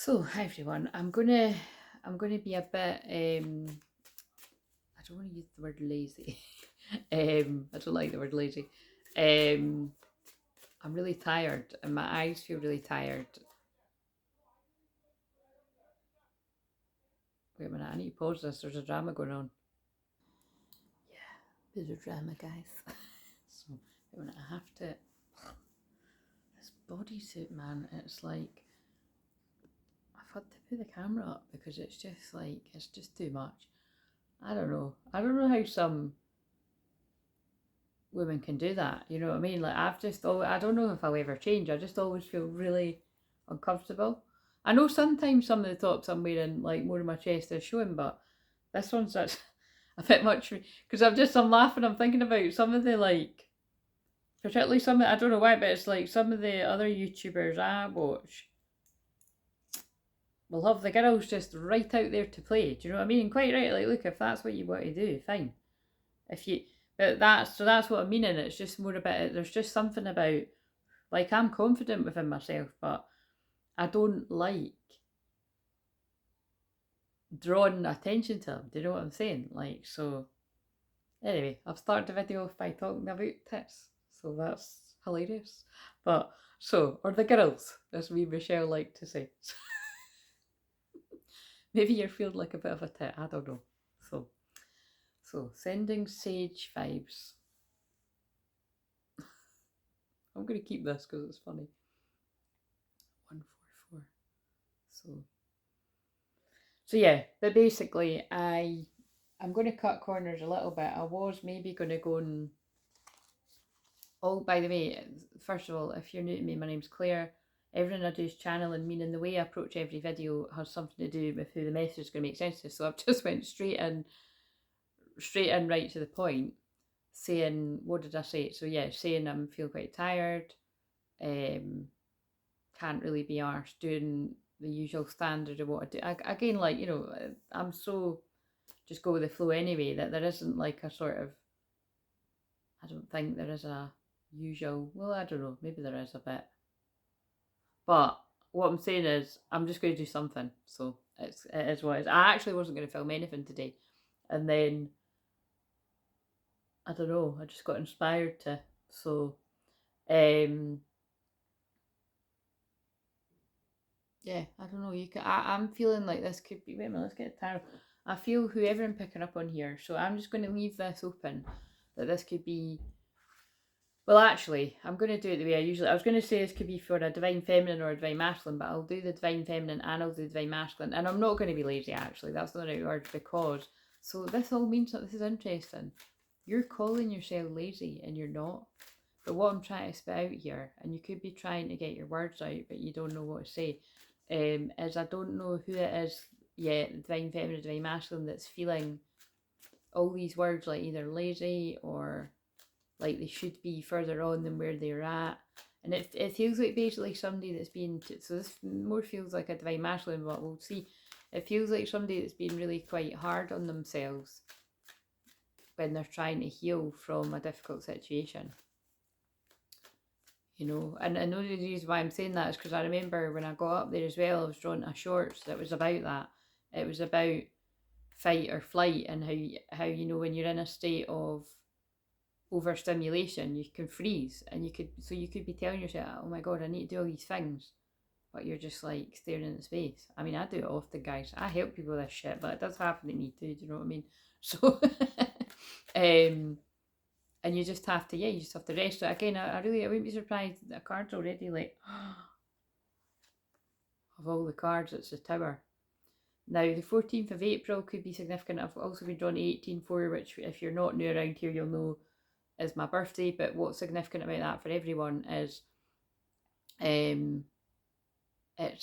So hi everyone, I'm gonna be a bit I don't want to use the word lazy. I don't like the word lazy. I'm really tired and my eyes feel really tired. Wait a minute, I need to pause this. There's a drama going on. Yeah, there's a drama, guys. So wait a minute, I have to. This bodysuit, man, it's like I've had to put the camera up because it's just like it's just too much. I don't know how some women can do that, you know what I mean? Like I don't know if I'll ever change. I just always feel really uncomfortable. I know sometimes some of the tops I'm wearing, like more of my chest is showing, but this one's that's a bit much because I'm laughing. I'm thinking about some of the like, particularly I don't know why, but it's like some of the other YouTubers I watch will have the girls just right out there to play. Do you know what I mean? Quite right. Like, look, if that's what you want to do, fine. If you, but that's what I mean. And it's just more about it. There's just something about, like, I'm confident within myself, but I don't like drawing attention to them. Do you know what I'm saying? Like, so anyway, I've started the video off by talking about tits, so that's hilarious. But so, or the girls, as we Michelle like to say. Maybe you're feeling like a bit of a tit. I don't know. So sending sage vibes. I'm gonna keep this because it's funny. 144. So yeah, but basically I'm going to cut corners a little bit. I was maybe going to go and, oh, by the way, first of all, if you're new to me, my name's Claire. Everything I do is channeling, meaning the way I approach every video has something to do with who the message is going to make sense to. So I've just went straight in right to the point, saying, what did I say? So yeah, saying I'm feel quite tired, can't really be arsed doing the usual standard of what I do. Again, like, you know, I'm so just go with the flow anyway that there isn't like a sort of, I don't think there is a usual, well, I don't know, maybe there is a bit. But what I'm saying is I'm just going to do something. So it is what it is. I actually wasn't going to film anything today. And then, I don't know, I just got inspired to. So, yeah, I don't know. I'm feeling like this could be. Wait a minute, let's get a tarot. I feel whoever I'm picking up on here. So I'm just going to leave this open. That this could be. Well, actually, I'm going to do it the way I usually. I was going to say this could be for a divine feminine or a divine masculine, but I'll do the divine feminine and I'll do the divine masculine. And I'm not going to be lazy. Actually, that's not the right word because. So this all means that this is interesting. You're calling yourself lazy and you're not. But what I'm trying to spit out here, and you could be trying to get your words out, but you don't know what to say. Is I don't know who it is yet, the divine feminine, divine masculine, that's feeling all these words like either lazy or like they should be further on than where they're at. And it feels like basically somebody that's been, so this more feels like a divine masculine, but we'll see. It feels like somebody that's been really quite hard on themselves when they're trying to heal from a difficult situation. You know, and the only reason why I'm saying that is because I remember when I got up there as well, I was drawing a shorts that was about that. It was about fight or flight and how you know when you're in a state of overstimulation, you can freeze and you could be telling yourself, oh my god, I need to do all these things, but you're just like staring into space. I mean, I do it often, guys. I help people with this shit, but it does happen to me too. Do you know what I mean? So, and you just have to, you just have to rest it. Again, I wouldn't be surprised that the card's already like, of all the cards, it's the Tower. Now, the 14th of April could be significant. I've also been drawn to 18/4, which, if you're not new around here, you'll know is my birthday. But what's significant about that for everyone is it's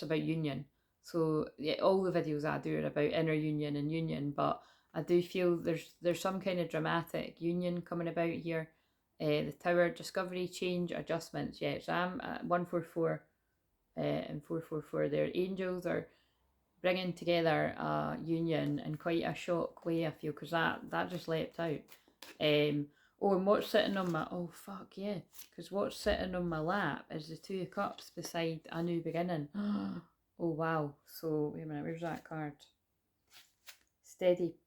about union. So yeah, all the videos I do are about inner union and union, but I do feel there's some kind of dramatic union coming about here. The Tower, discovery, change, adjustments. Yeah, so I'm 144 and 444 there. Angels are bringing together a union in quite a shock way, I feel, because that just leapt out. Oh, and what's sitting on my, oh fuck yeah, because what's sitting on my lap is the 2 of Cups beside a new beginning. Oh wow. So wait a minute, where's that card? Steady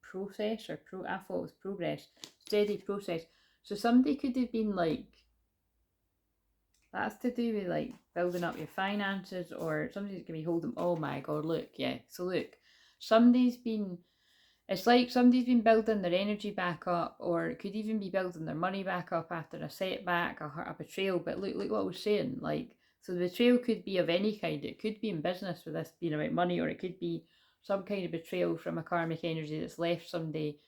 process, or I thought it was progress. Steady process. So somebody could have been like, that's to do with like building up your finances, or somebody's gonna be holding, oh my god, look, yeah. So look, it's like somebody's been building their energy back up, or it could even be building their money back up after a setback, a betrayal. But look what I was saying, like, so the betrayal could be of any kind. It could be in business with this being about money, or it could be some kind of betrayal from a karmic energy that's left somebody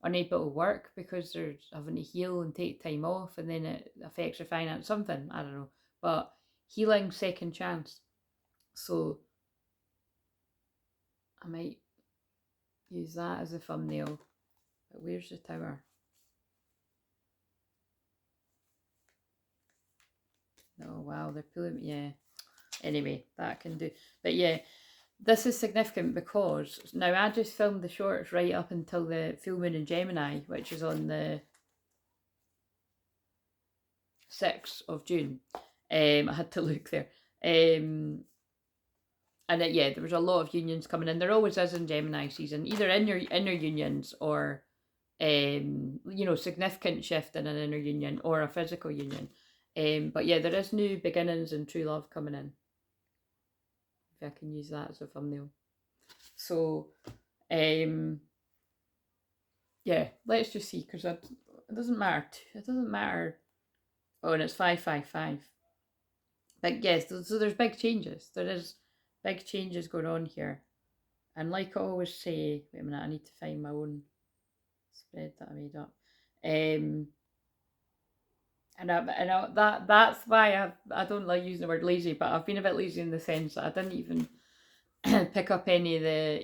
unable to work because they're having to heal and take time off, and then it affects their finance, something, I don't know. But healing, second chance. So I might use that as a thumbnail. But where's the tower? Oh wow, they're pulling, yeah. Anyway, that can do. But yeah, this is significant because now I just filmed the shorts right up until the full moon in Gemini, which is on the 6th of June. I had to look there. And yeah, there was a lot of unions coming in. There always is in Gemini season, either in your inner unions, or significant shift in an inner union or a physical union. But yeah, there is new beginnings and true love coming in. If I can use that as a thumbnail. So, yeah, let's just see, because it doesn't matter. It doesn't matter. Oh, and it's 555. But yes, so there's big changes. There is big changes going on here. And like I always say, wait a minute, I need to find my own spread that I made up. That's why I don't like using the word lazy, but I've been a bit lazy in the sense that I didn't even pick up any of the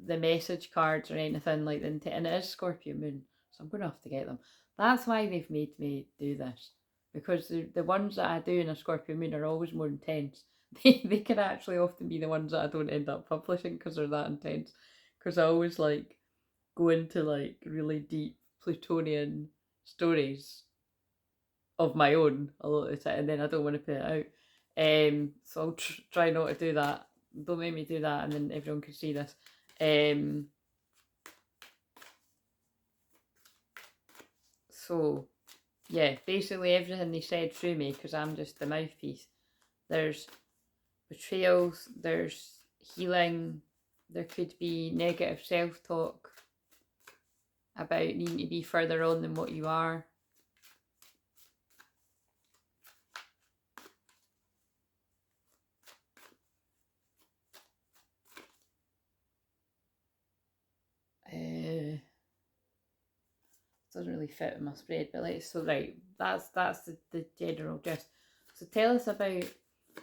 the message cards or anything like that, and it is Scorpio moon, so I'm gonna have to get them. That's why they've made me do this, because the ones that I do in a Scorpio moon are always more intense. They can actually often be the ones that I don't end up publishing because they're that intense, because I always like go into like really deep Plutonian stories of my own a lot of the time, and then I don't want to put it out. So I'll try not to do that. Don't make me do that, and then everyone can see this. So yeah, basically everything they said through me, because I'm just the mouthpiece. There's betrayals, there's healing, there could be negative self-talk about needing to be further on than what you are. Doesn't really fit in my spread, but that's the general gist. So tell us about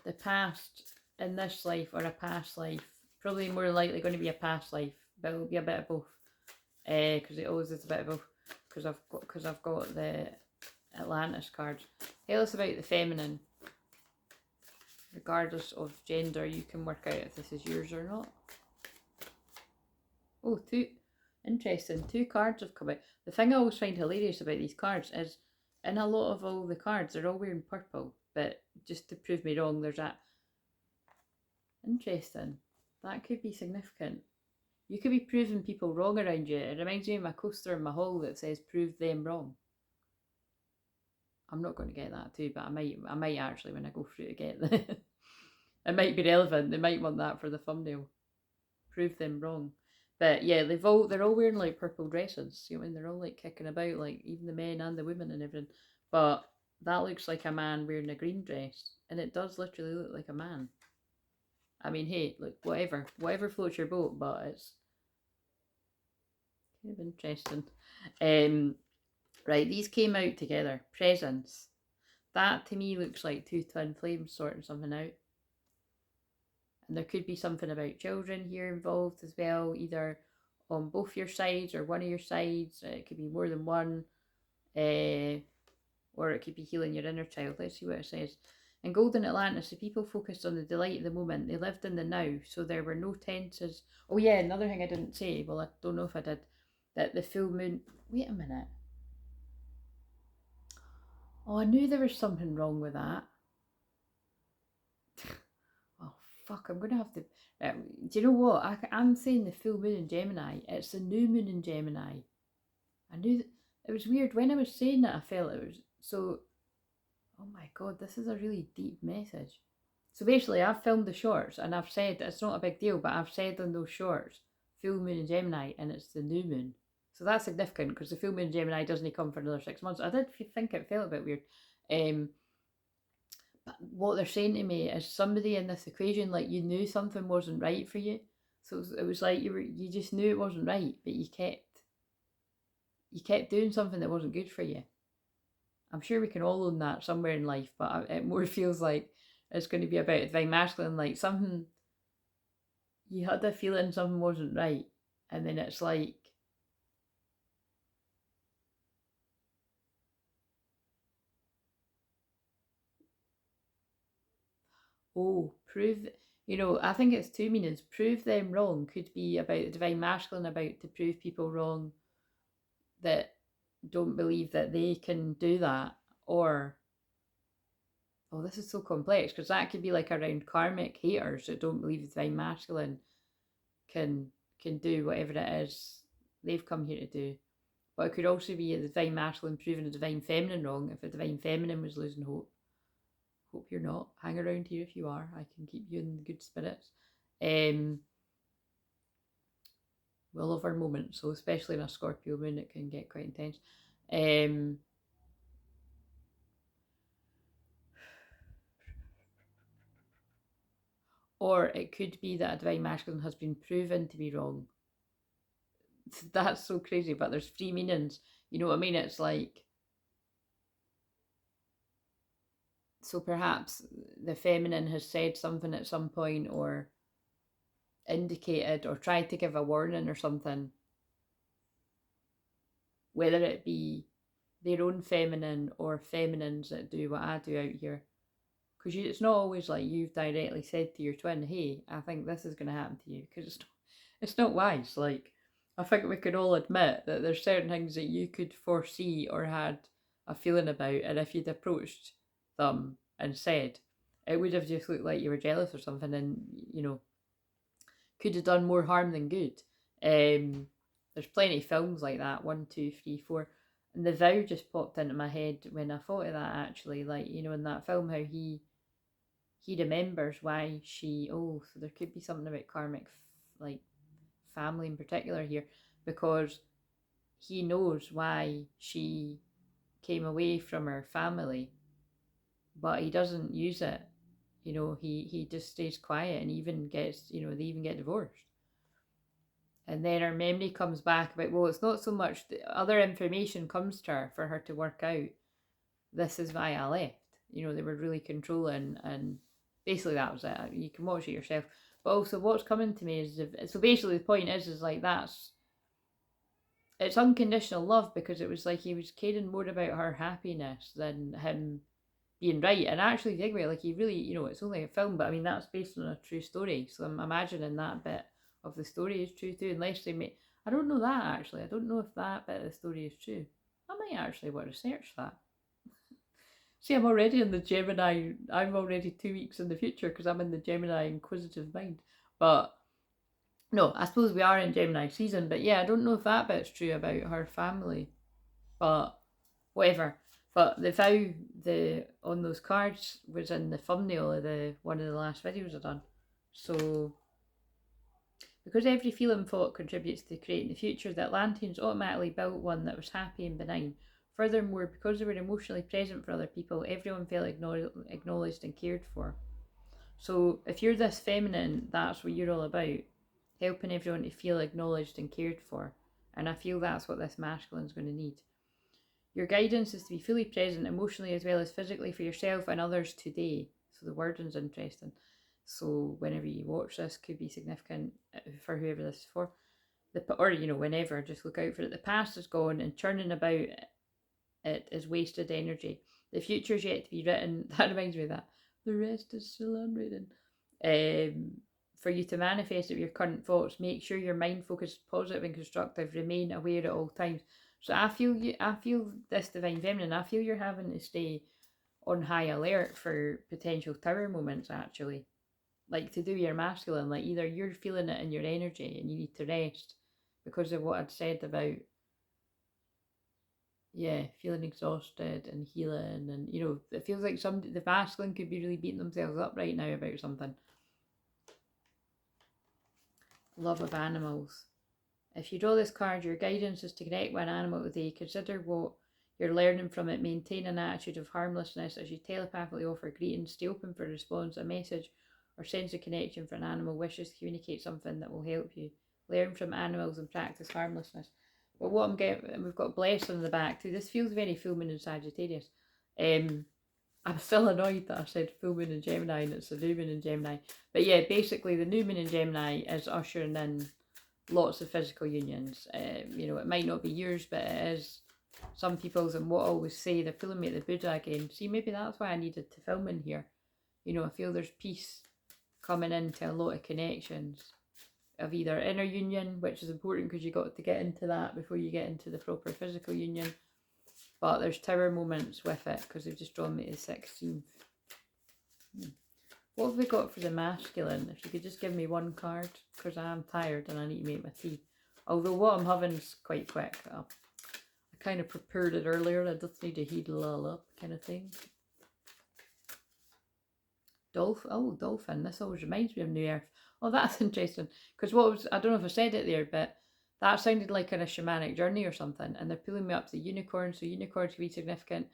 the past in this life, or a past life. Probably more likely going to be a past life, but it'll be a bit of both. Because it always is a bit of both. Because I've got the Atlantis cards. Tell us about the feminine. Regardless of gender, you can work out if this is yours or not. Oh, interesting. 2 cards have come out. The thing I always find hilarious about these cards is, in a lot of all the cards, they're all wearing purple. But just to prove me wrong, there's that. Interesting. That could be significant. You could be proving people wrong around you. It reminds me of my coaster in my hall that says "Prove them wrong." I'm not going to get that too, but I might actually when I go through to get the. It might be relevant. They might want that for the thumbnail. Prove them wrong. But yeah, they're all wearing like purple dresses. You know what I mean? They're all like kicking about, like even the men and the women and everything. But that looks like a man wearing a green dress, and it does literally look like a man. I mean, hey, look, whatever floats your boat, but it's kind of interesting. Right, these came out together. Presents. That to me looks like 2 twin flames sorting something out. And there could be something about children here involved as well, either on both your sides or one of your sides. It could be more than one. Or it could be healing your inner child. Let's see what it says. In Golden Atlantis, the people focused on the delight of the moment. They lived in the now, so there were no tenses. Oh yeah, another thing I didn't say, well, I don't know if I did, that the full moon... Wait a minute. Oh, I knew there was something wrong with that. fuck, I'm going to have to... do you know what? I'm saying the full moon in Gemini. It's the new moon in Gemini. I knew that... It was weird. When I was saying that, I felt it was... So... Oh my god, this is a really deep message. So basically, I've filmed the shorts and I've said, it's not a big deal, but I've said on those shorts, full moon in Gemini, and it's the new moon. So that's significant because the full moon in Gemini doesn't come for another 6 months. I did think it felt a bit weird. But what they're saying to me is somebody in this equation, like, you knew something wasn't right for you. So it was like you just knew it wasn't right, but you kept doing something that wasn't good for you. I'm sure we can all own that somewhere in life, but it more feels like it's going to be about divine masculine, like something, you had a feeling something wasn't right, and then it's like, oh, prove, I think it's two meanings. Prove them wrong could be about the divine masculine, about to prove people wrong that don't believe that they can do that, or, oh, this is so complex, because that could be like around karmic haters that don't believe the divine masculine can do whatever it is they've come here to do. But it could also be a divine masculine proving a divine feminine wrong if a divine feminine was losing hope. Hope you're not. Hang around here if you are. I can keep you in good spirits. We'll have our moments, so especially in a Scorpio moon, it can get quite intense. Or it could be that a divine masculine has been proven to be wrong. That's so crazy, but there's three meanings. You know what I mean? It's like, so perhaps the feminine has said something at some point, or indicated, or tried to give a warning or something, whether it be their own feminine or feminines that do what I do out here. Because it's not always like you've directly said to your twin, hey, I think this is going to happen to you, because it's not wise. Like, I think we could all admit that there's certain things that you could foresee or had a feeling about, and if you'd approached them and said, it would have just looked like you were jealous or something, and could have done more harm than good. There's plenty of films like that, 1, 2, 3, 4. And The Vow just popped into my head when I thought of that, actually. Like, in that film, how he remembers why she, so there could be something about karmic, like, family in particular here, because he knows why she came away from her family, but he doesn't use it. He just stays quiet, and even gets, they even get divorced. And then her memory comes back about, well, it's not so much, the other information comes to her for her to work out, this is why I left. They were really controlling, and basically that was it. You can watch it yourself. But also what's coming to me is, so basically the point is like, it's unconditional love, because it was like he was caring more about her happiness than him being right. And actually, think about it, like, he really, it's only a film, but I mean, that's based on a true story. So I'm imagining that bit of the story is true too, unless they make, I don't know that actually. I don't know if that bit of the story is true. I might actually want to research that. See, I'm already in the Gemini, I'm already 2 weeks in the future because I'm in the Gemini inquisitive mind. But no, I suppose we are in Gemini season, but yeah, I don't know if that bit's true about her family. But whatever. But the vow on those cards was in the thumbnail of one of the last videos I've done. So, because every feeling thought contributes to creating the future, the Atlanteans automatically built one that was happy and benign. Furthermore, because they were emotionally present for other people, everyone felt acknowledged and cared for. So if you're this feminine, that's what you're all about. Helping everyone to feel acknowledged and cared for. And I feel that's what this masculine is going to need. Your guidance is to be fully present emotionally as well as physically for yourself and others today. So the wording's interesting. So whenever you watch this, could be significant for whoever this is for. Or, whenever, just look out for it. The past is gone, and churning about it is wasted energy. The future is yet to be written. That reminds me of that. The rest is still unwritten. For you to manifest it with your current thoughts, make sure your mind focused positive and constructive. Remain aware at all times. So I feel this divine feminine, I feel you're having to stay on high alert for potential tower moments, actually. like to do your masculine, like either you're feeling it in your energy and you need to rest because of what I'd said about, yeah, feeling exhausted and healing, and you know, it feels like the masculine could be really beating themselves up right now about something. Love of animals. If you draw this card, your guidance is to connect with an animal today. Consider what you're learning from it. Maintain an attitude of harmlessness as you telepathically offer greetings. Stay open for a response, a message, or sense of connection for an animal wishes to communicate something that will help you. Learn from animals and practice harmlessness. But what I'm getting, we've got blessed on the back too. This feels very full moon in Sagittarius. I'm still annoyed that I said full moon in Gemini and it's the new moon in Gemini. But yeah, basically the new moon in Gemini is ushering in lots of physical unions. You know, it might not be yours, but it is some people's. And what I always say, they're pulling me at the Buddha again. See, maybe that's why I needed to film in here. You know, I feel there's peace coming into a lot of connections of either inner union, which is important because you got to get into that before you get into the proper physical union. But there's tower moments with it because they've just drawn me to the 16th. What have we got for the masculine? If you could just give me one card, because I am tired and I need to make my tea. Although what I'm having is quite quick. I kind of prepared it earlier. I just need to heat a little up kind of thing. Dolphin. This always reminds me of New Earth. Oh, that's interesting. Because I don't know if I said it there, but that sounded like a shamanic journey or something. And they're pulling me up to unicorns. So unicorns can be significant.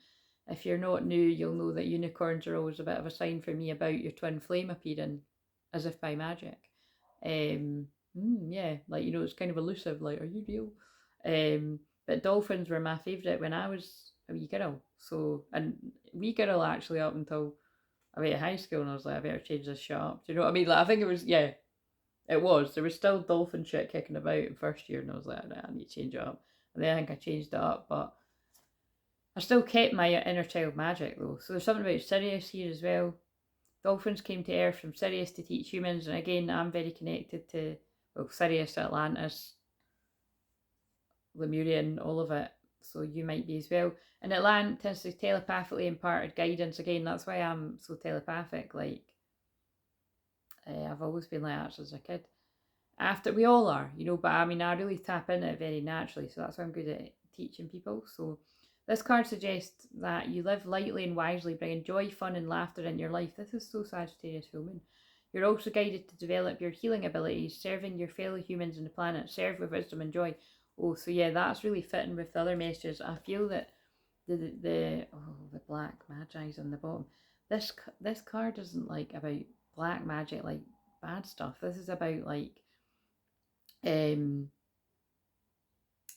If you're not new, you'll know that unicorns are always a bit of a sign for me about your twin flame appearing as if by magic. Yeah, like, you know, it's kind of elusive, like, are you real? But dolphins were my favourite when I was a wee girl. So, and wee girl actually up until I went to high school, and I was like, I better change this shit up. Do you know what I mean? Like, I think it was, yeah, it was. There was still dolphin shit kicking about in first year, and I was like, nah, I need to change it up. And then I think I changed it up, but I still kept my inner child magic though. So there's something about Sirius here as well. Dolphins came to Earth from Sirius to teach humans, and again, I'm very connected to, well, Sirius, Atlantis, Lemurian, all of it. So you might be as well. And Atlantis is telepathically imparted guidance. Again, that's why I'm so telepathic. Like, I've always been like that since a kid. We all are, you know, but I mean, I really tap into it very naturally. So that's why I'm good at teaching people. So this card suggests that you live lightly and wisely, bringing joy, fun, and laughter in your life. This is so Sagittarius full moon. You're also guided to develop your healing abilities, serving your fellow humans and the planet. Serve with wisdom and joy. Oh, so yeah, that's really fitting with the other messages. I feel that the black magi's on the bottom. This card isn't like about black magic, like bad stuff. This is about like,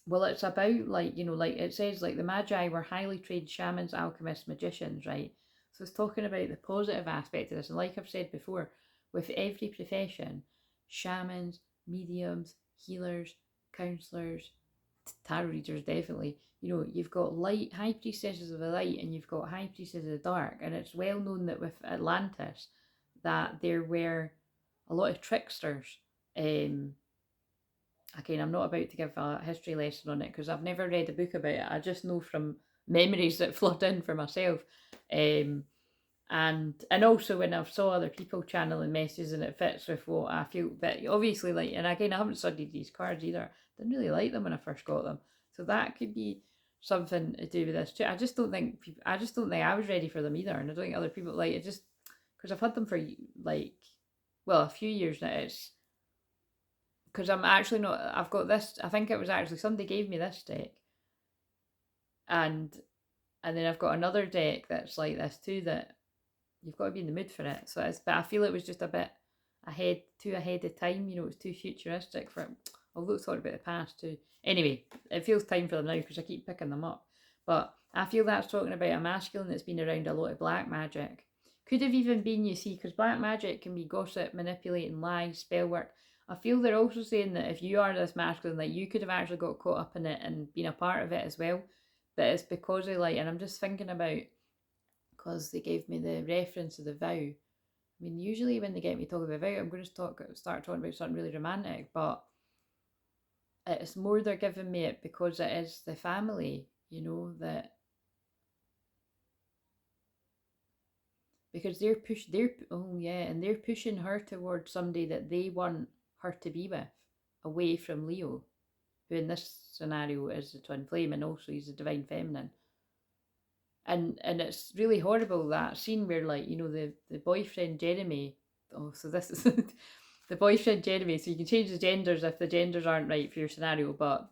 well, it's about, like, you know, like it says, like the Magi were highly trained shamans, alchemists, magicians, right? So it's talking about the positive aspect of this. And like I've said before, with every profession, shamans, mediums, healers, counselors, tarot readers, definitely, you know, you've got light, high priestesses of the light, and you've got high priestesses of the dark. And it's well known that with Atlantis, that there were a lot of tricksters. Again, I'm not about to give a history lesson on it because I've never read a book about it. I just know from memories that flood in for myself. And also when I've saw other people channeling messages and it fits with what I feel. But obviously, like, and again, I haven't studied these cards either. Didn't really like them when I first got them. So that could be something to do with this too. I just don't think I was ready for them either. And I don't think other people, like, it just, because I've had them for like, well, a few years now. It's because I'm actually not, I've got this, I think it was actually somebody gave me this deck, and then I've got another deck that's like this too, that you've got to be in the mood for it. So it's, but I feel it was just a bit too ahead of time, you know. It's too futuristic for it, although it's thought about the past too. Anyway, it feels time for them now because I keep picking them up. But I feel that's talking about a masculine that's been around a lot of black magic. Could have even been, you see, because black magic can be gossip, manipulating, lies, spell work. I feel they're also saying that if you are this masculine, that you could have actually got caught up in it and been a part of it as well. But it's because of, like, and I'm just thinking about, because they gave me the reference of the vow. I mean, usually when they get me talking about vow, I'm going to start talking about something really romantic, but it's more they're giving me it because it is the family, you know, that because they're and they're pushing her towards somebody that they want her to be with, away from Leo, who in this scenario is the twin flame, and also he's the divine feminine. And it's really horrible, that scene where, like, you know, the boyfriend Jeremy, so this is the boyfriend Jeremy, so you can change the genders if the genders aren't right for your scenario, but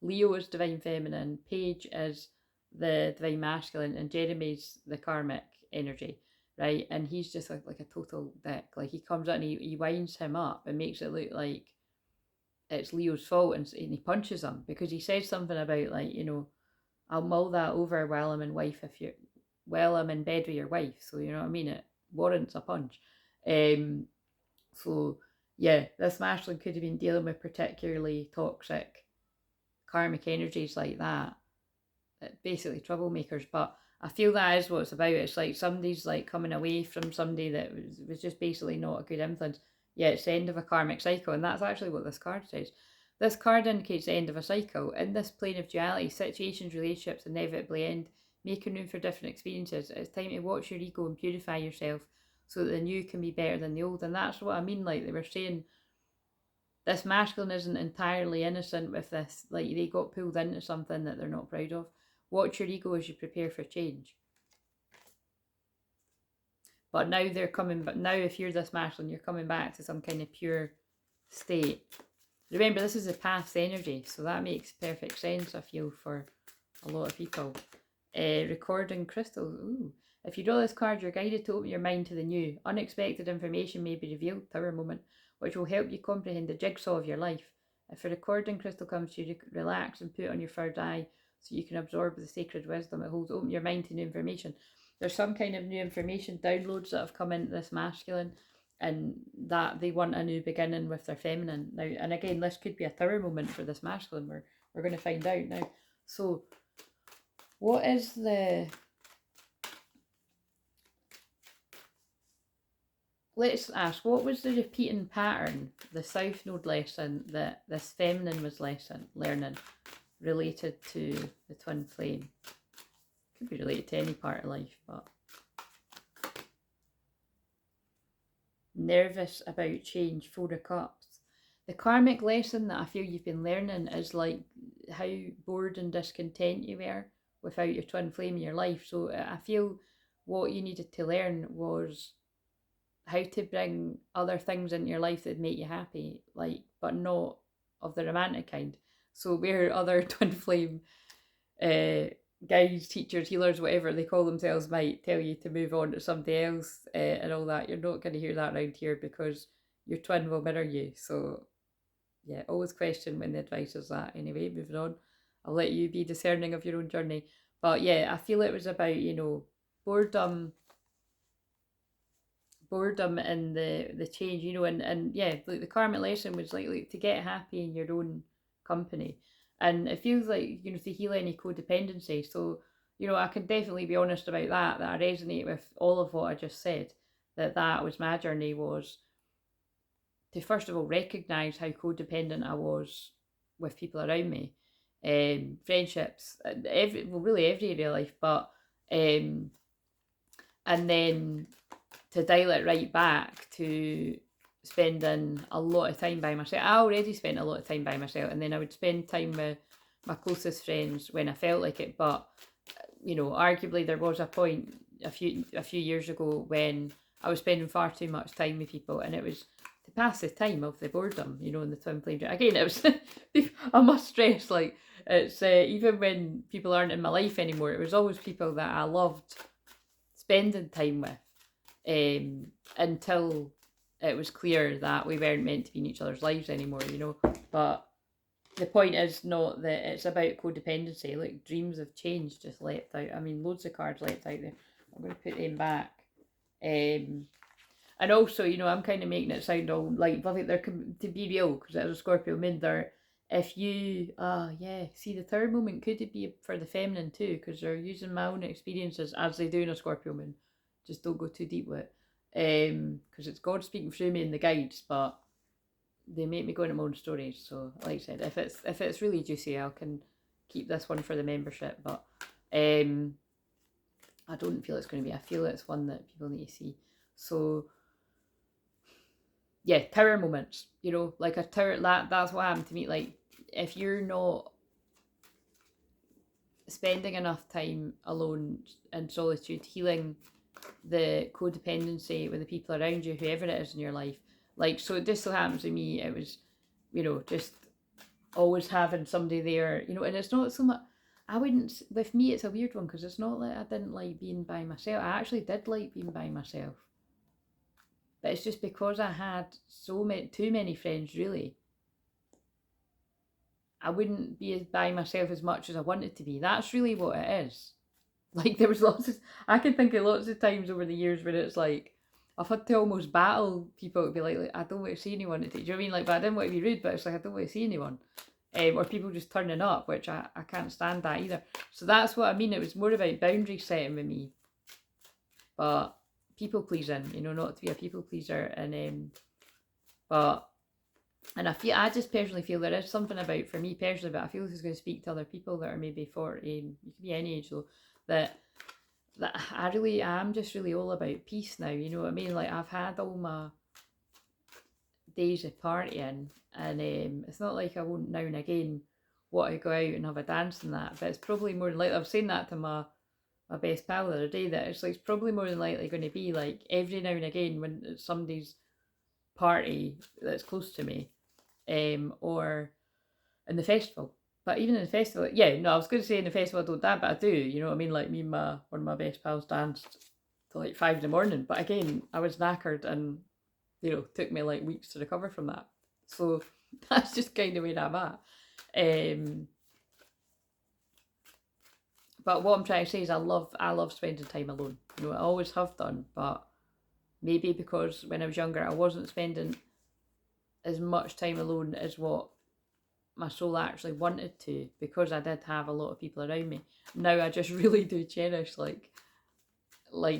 Leo is divine feminine, Paige is the divine masculine, and Jeremy's the karmic energy, right? And he's just like a total dick. Like, he comes out and he winds him up and makes it look like it's Leo's fault, and he punches him because he says something about, like, you know, I'll mull that over while I'm in bed with your wife. So, you know what I mean? It warrants a punch. So yeah, this masculine could have been dealing with particularly toxic karmic energies like that, basically troublemakers. But I feel that is what it's about. It's like somebody's like coming away from somebody that was just basically not a good influence. Yeah, it's the end of a karmic cycle, and that's actually what this card says. This card indicates the end of a cycle. In this plane of duality, situations, relationships inevitably end, making room for different experiences. It's time to watch your ego and purify yourself so that the new can be better than the old. And that's what I mean. Like, they were saying, this masculine isn't entirely innocent with this. Like, they got pulled into something that they're not proud of. Watch your ego as you prepare for change. But now they're coming, but now if you're this masculine, you're coming back to some kind of pure state. Remember, this is a past energy, so that makes perfect sense, I feel, for a lot of people. Recording crystals. Ooh. If you draw this card, you're guided to open your mind to the new. Unexpected information may be revealed, Tower moment, which will help you comprehend the jigsaw of your life. If a recording crystal comes to you, relax and put it on your third eye so you can absorb the sacred wisdom it holds. Open your mind to new information. There's some kind of new information downloads that have come into this masculine, and that they want a new beginning with their feminine now. And again, this could be a Tower moment for this masculine. We're going to find out now. So what is the... Let's ask, what was the repeating pattern, the South Node lesson that this feminine was learning related to the twin flame? Could be related to any part of life, but... Nervous about change, 4 of Cups. The karmic lesson that I feel you've been learning is like how bored and discontent you were without your twin flame in your life. So I feel what you needed to learn was how to bring other things into your life that make you happy, like, but not of the romantic kind. So where other twin flame guides, teachers, healers, whatever they call themselves, might tell you to move on to somebody else and all that, you're not going to hear that around here, because your twin will mirror you. So yeah, always question when the advice is that. Anyway, moving on, I'll let you be discerning of your own journey. But yeah, I feel it was about, you know, boredom and the change, you know, and yeah, like the karmic lesson was like to get happy in your own company. And it feels like, you know, to heal any codependency. So, you know, I can definitely be honest about that I resonate with all of what I just said, that was my journey, was to first of all recognise how codependent I was with people around me, friendships, really every area of life, but and then to dial it right back to spending a lot of time by myself. I already spent a lot of time by myself, and then I would spend time with my closest friends when I felt like it. But, you know, arguably there was a point a few years ago when I was spending far too much time with people, and it was to pass the time of the boredom, you know, in the twin flame. Again, it was I must stress, like, it's even when people aren't in my life anymore, it was always people that I loved spending time with, until it was clear that we weren't meant to be in each other's lives anymore, you know. But the point is not that it's about codependency. Like, dreams of change just leapt out. I mean, loads of cards leapt out there. I'm going to put them back. And also, you know, I'm kind of making it sound all like there can, to be real, because it was a Scorpio moon there. If you, see, the third moment could be for the feminine too, because they're using my own experiences as they do in a Scorpio moon. Just don't go too deep with it, because it's God speaking through me in the guides, but they make me go into my own stories. So, like I said, if it's really juicy, I can keep this one for the membership. But I don't feel it's going to be. I feel it's one that people need to see. So yeah, tower moments, you know, like a tower, that's what happened to me. Like, if you're not spending enough time alone in solitude, healing the codependency with the people around you, whoever it is in your life, like, so it just so happens to me, it was, you know, just always having somebody there, you know, and it's not so much, I wouldn't, with me, it's a weird one, because it's not like I didn't like being by myself. I actually did like being by myself. But it's just because I had too many friends, really. I wouldn't be by myself as much as I wanted to be. That's really what it is. Like, there was I can think of lots of times over the years where it's like, I've had to almost battle people to be like, I don't want to see anyone today. Do you know what I mean? Like, but I didn't want to be rude, but it's like, I don't want to see anyone. Or people just turning up, which I can't stand that either. So that's what I mean. It was more about boundary setting with me. But people pleasing, you know, not to be a people pleaser. And I just personally feel there is something about, for me personally, but I feel this is going to speak to other people that are maybe 40, and you can be any age though, that I really am just really all about peace now, you know what I mean? Like, I've had all my days of partying, and it's not like I won't now and again want to go out and have a dance and that, but it's probably more than likely, I was saying that to my best pal the other day, that it's like, it's probably more than likely going to be like every now and again when it's somebody's party that's close to me, or in the festival. But even in the festival, yeah, no, I was going to say in the festival I don't dance, but I do, you know what I mean? Like, me and one of my best pals danced till like 5 in the morning. But again, I was knackered, and, you know, took me like weeks to recover from that. So that's just kind of where I'm at. But what I'm trying to say is I love spending time alone. You know, I always have done, but maybe because when I was younger I wasn't spending as much time alone as what my soul actually wanted to, because I did have a lot of people around me. Now I just really do cherish like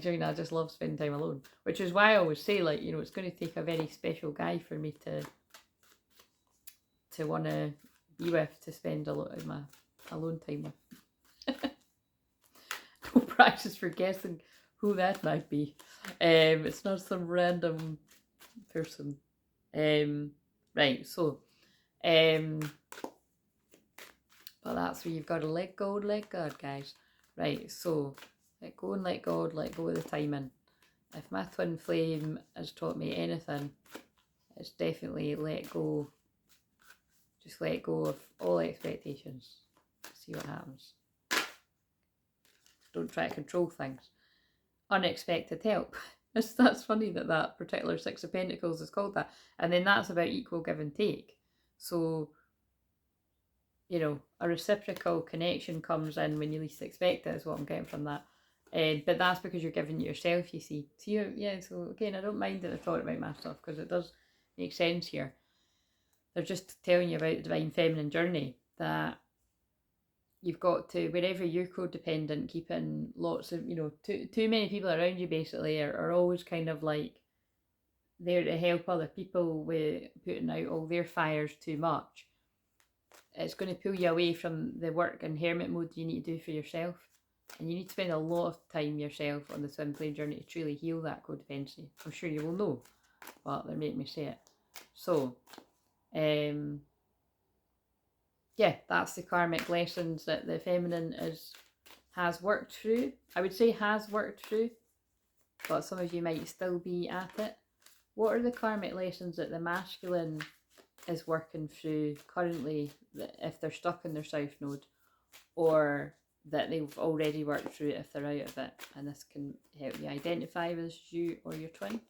doing that. I just love spending time alone, which is why I always say, like, you know, it's going to take a very special guy for me to want to be with, to spend a lot of my alone time with. No practice for guessing who that might be. It's not some random person. Right, so but that's where you've got to let go and let God, guys. Right, so let go and let God, let go of the timing. If my twin flame has taught me anything, it's definitely let go. Just let go of all expectations. See what happens. Don't try to control things. Unexpected help. That's funny that particular Six of Pentacles is called that. And then that's about equal give and take. So, you know, a reciprocal connection comes in when you least expect it, is what I'm getting from that. But that's because you're giving it yourself, you see. So yeah, so again, I don't mind that they're talking about my stuff, because it does make sense here. They're just telling you about the divine feminine journey, that you've got to, wherever you're codependent, keeping lots of, you know, too many people around you basically are always kind of like there to help other people with putting out all their fires too much. It's going to pull you away from the work and hermit mode you need to do for yourself. And you need to spend a lot of time yourself on the twin flame journey to truly heal that codependency. I'm sure you will know, but they're making me say it. So, yeah, that's the karmic lessons that the feminine has worked through. I would say has worked through, but some of you might still be at it. What are the karmic lessons that the masculine is working through currently, if they're stuck in their south node, or that they've already worked through if they're out of it? And this can help you identify with you or your twin.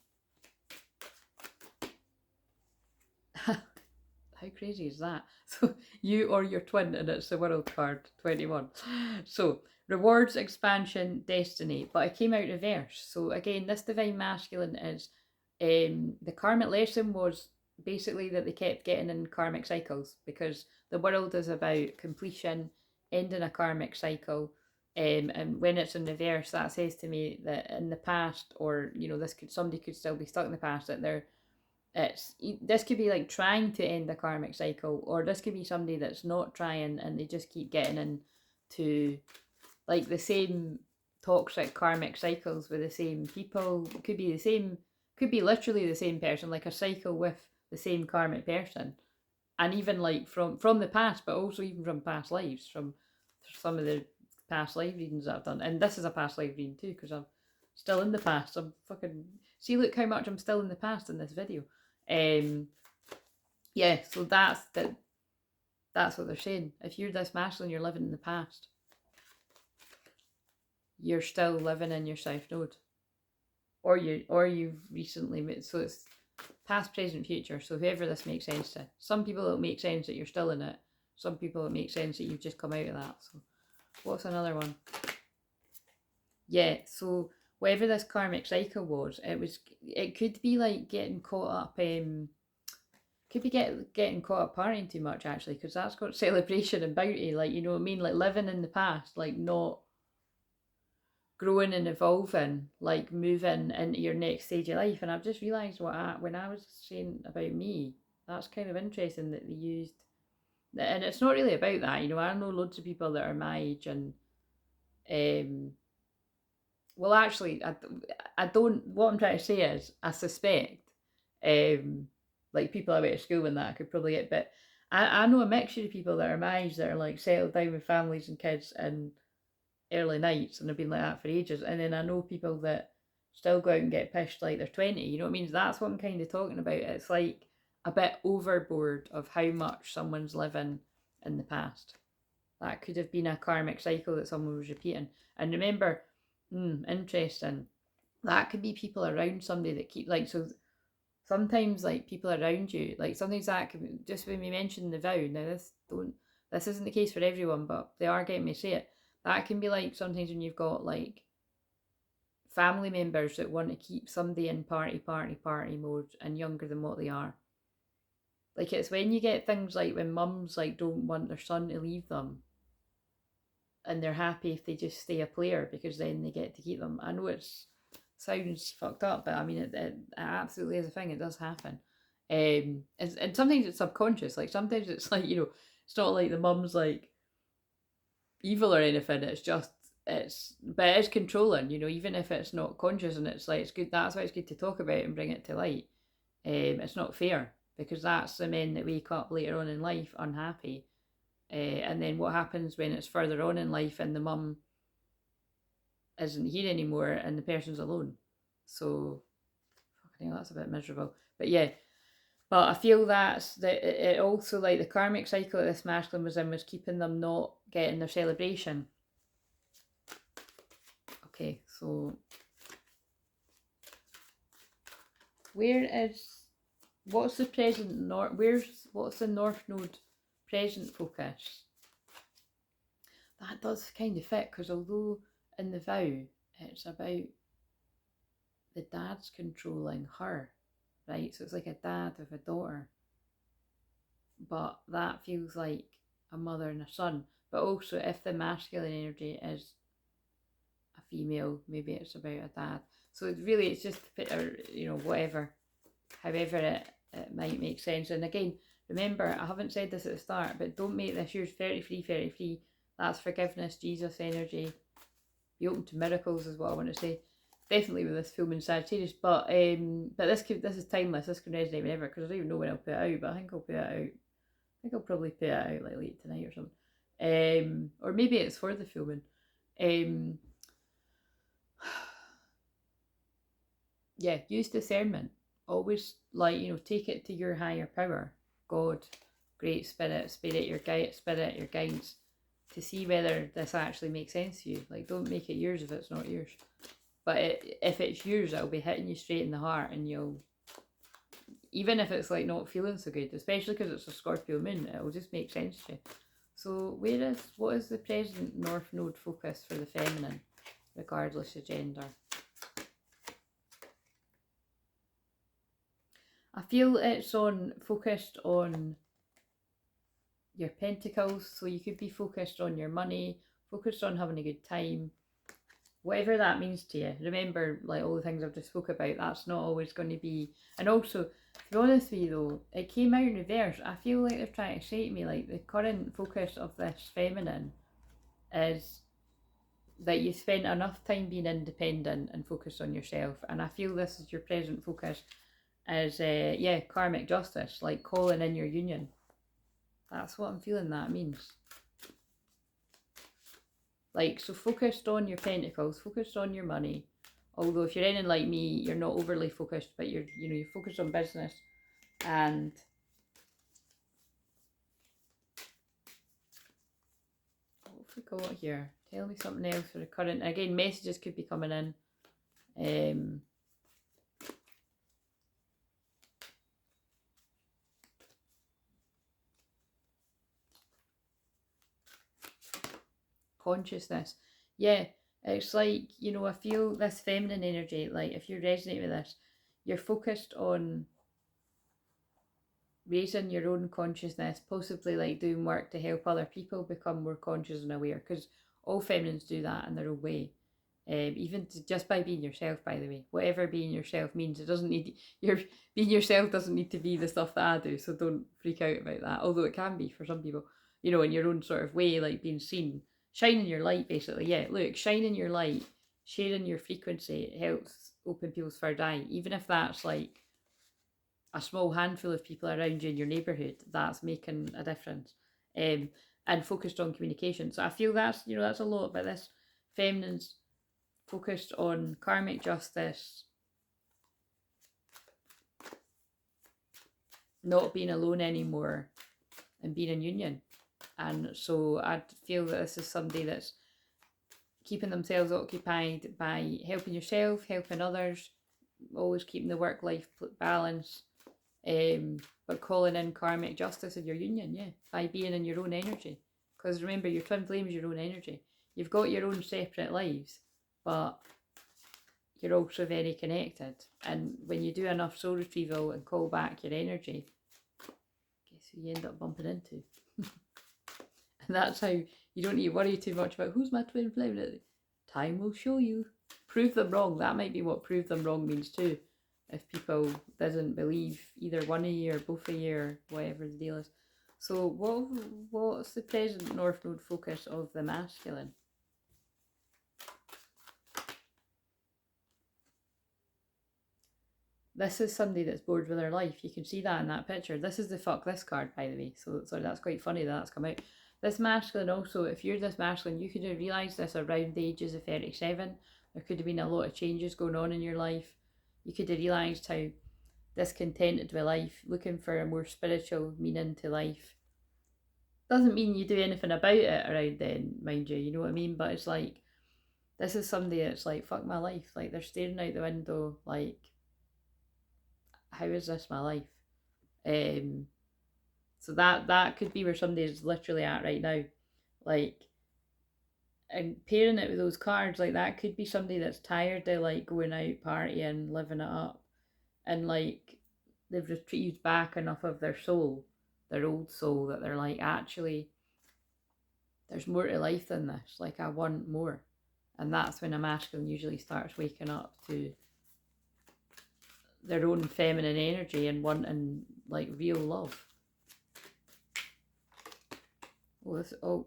How crazy is that? So you or your twin, and it's the world card 21. So rewards, expansion, destiny, but it came out reverse. So again, this divine masculine is the karmic lesson was basically that they kept getting in karmic cycles, because the world is about completion, ending a karmic cycle. And when it's in reverse, that says to me that in the past, or, you know, somebody could still be stuck in the past, that this could be like trying to end a karmic cycle, or this could be somebody that's not trying and they just keep getting into like the same toxic karmic cycles with the same people. It could be the same, could be literally the same person, like a cycle with the same karmic person. And even like from the past, but also even from past lives, from some of the past life readings that I've done. And this is a past life reading too, because I'm still in the past. I'm fucking, see, look how much I'm still in the past in this video. Yeah, so that's what they're saying. If you're this masculine, you're living in the past. You're still living in your South Node. Or you've recently moved. So it's past, present, future. So whoever this makes sense to. Some people it'll make sense that you're still in it. Some people it makes sense that you've just come out of that. So what's another one? Yeah, so whatever this karmic cycle was, it could be like getting caught up, could be getting caught up partying too much actually, because that's got celebration and bounty, like, you know what I mean, like living in the past, like not growing and evolving, like moving into your next stage of life. And I've just realised when I was saying about me, that's kind of interesting that they used, and it's not really about that, you know. I know loads of people that are my age, and well, actually, I don't. What I'm trying to say is, I suspect, like people I went to school and that could probably get, but I know a mixture of people that are my age that are like settled down with families and kids and early nights, and have been like that for ages. And then I know people that still go out and get pished like they're 20. You know what I mean? That's what I'm kind of talking about. It's like a bit overboard of how much someone's living in the past. That could have been a karmic cycle that someone was repeating. And remember, interesting, that could be people around somebody that keep, like, so sometimes like people around you, like sometimes that could be, just when we mentioned the vow, now this isn't the case for everyone, but they are getting me to say it, that can be like sometimes when you've got like family members that want to keep somebody in party mode and younger than what they are. Like, it's when you get things like when mums like don't want their son to leave them, and they're happy if they just stay a player because then they get to keep them. I know it sounds fucked up, but I mean, it absolutely is a thing. It does happen. And sometimes it's subconscious. Like sometimes it's like, you know, it's not like the mum's like evil or anything. It's just, but it is controlling, you know, even if it's not conscious. And it's like, it's good. That's why it's good to talk about and bring it to light. It's not fair, because that's the men that wake up later on in life unhappy. And then what happens when it's further on in life and the mum isn't here anymore and the person's alone? So fucking hell, that's a bit miserable. But yeah, but I feel that's that it also, like the karmic cycle that this masculine was in was keeping them not getting their celebration. Okay, so what's the present what's the North Node present focus? That does kind of fit, because although in the vow it's about the dad's controlling her, right? So it's like a dad with a daughter, but that feels like a mother and a son. But also, if the masculine energy is a female, maybe it's about a dad. So it's just, you know, whatever, however it might make sense. And again, remember, I haven't said this at the start, but don't make this yours 33. That's forgiveness, Jesus energy. Be open to miracles is what I want to say. Definitely with this film in Sagittarius, but this is timeless. This can resonate whenever, because I don't even know when I'll put it out, but I think I'll put it out. I think I'll probably put it out like late tonight or something. Or maybe it's for the filming. Yeah, use discernment. Always, like, you know, take it to your higher power, God, Great Spirit, your guides, to see whether this actually makes sense to you. Like, don't make it yours if it's not yours. But if it's yours, it'll be hitting you straight in the heart, and you'll, even if it's like not feeling so good, especially because it's a Scorpio moon, it'll just make sense to you. So what is the present North Node focus for the feminine, regardless of gender? I feel it's focused on your pentacles, so you could be focused on your money, focused on having a good time, whatever that means to you. Remember, like all the things I've just spoke about, that's not always going to be. And also, to be honest with you though, it came out in reverse. I feel like they're trying to say to me, like, the current focus of this feminine is that you spent enough time being independent and focused on yourself. And I feel this is your present focus as, yeah, karmic justice, like calling in your union. That's what I'm feeling that means. Like, so focused on your pentacles, focused on your money. Although if you're anything like me, you're not overly focused, but you're focused on business. And what have we got here? Tell me something else for the current. Again, messages could be coming in. Consciousness. Yeah, it's like, you know, I feel this feminine energy, like if you resonate with this, you're focused on raising your own consciousness, possibly like doing work to help other people become more conscious and aware, because all feminines do that in their own way. Even just by being yourself, by the way, whatever being yourself means, it doesn't need, your being yourself doesn't need to be the stuff that I do, so don't freak out about that, although it can be for some people, you know, in your own sort of way, like being seen, shining your light, basically. Yeah, look, shining your light, sharing your frequency, it helps open people's third eye, even if that's like a small handful of people around you in your neighbourhood. That's making a difference. And focused on communication. So I feel that's, you know, that's a lot about this. Feminines focused on karmic justice, not being alone anymore, and being in union. And so I feel that this is somebody that's keeping themselves occupied by helping yourself, helping others, always keeping the work-life balance, but calling in karmic justice in your union, yeah, by being in your own energy. Because remember, your twin flame is your own energy. You've got your own separate lives, but you're also very connected. And when you do enough soul retrieval and call back your energy, guess who you end up bumping into? And that's how you don't need to worry too much about who's my twin flame. Time will show you. Prove them wrong. That might be what prove them wrong means too. If people doesn't believe either one of you or both of you or whatever the deal is. So what's the present North Node focus of the masculine? This is somebody that's bored with their life. You can see that in that picture. This is the fuck this card, by the way. So sorry, that's quite funny that that's come out. This masculine also, if you're this masculine, you could have realised this around the ages of 37. There could have been a lot of changes going on in your life. You could have realised how discontented with life, looking for a more spiritual meaning to life. Doesn't mean you do anything about it around then, mind you, you know what I mean? But it's like, this is somebody that's like, fuck my life. Like, they're staring out the window, like, how is this my life? So that could be where somebody is literally at right now. Like, and pairing it with those cards, like, that could be somebody that's tired of like going out partying, living it up, and like they've retrieved back enough of their soul, their old soul, that they're like, actually there's more to life than this, like I want more. And that's when a masculine usually starts waking up to their own feminine energy and wanting like real love. Oh,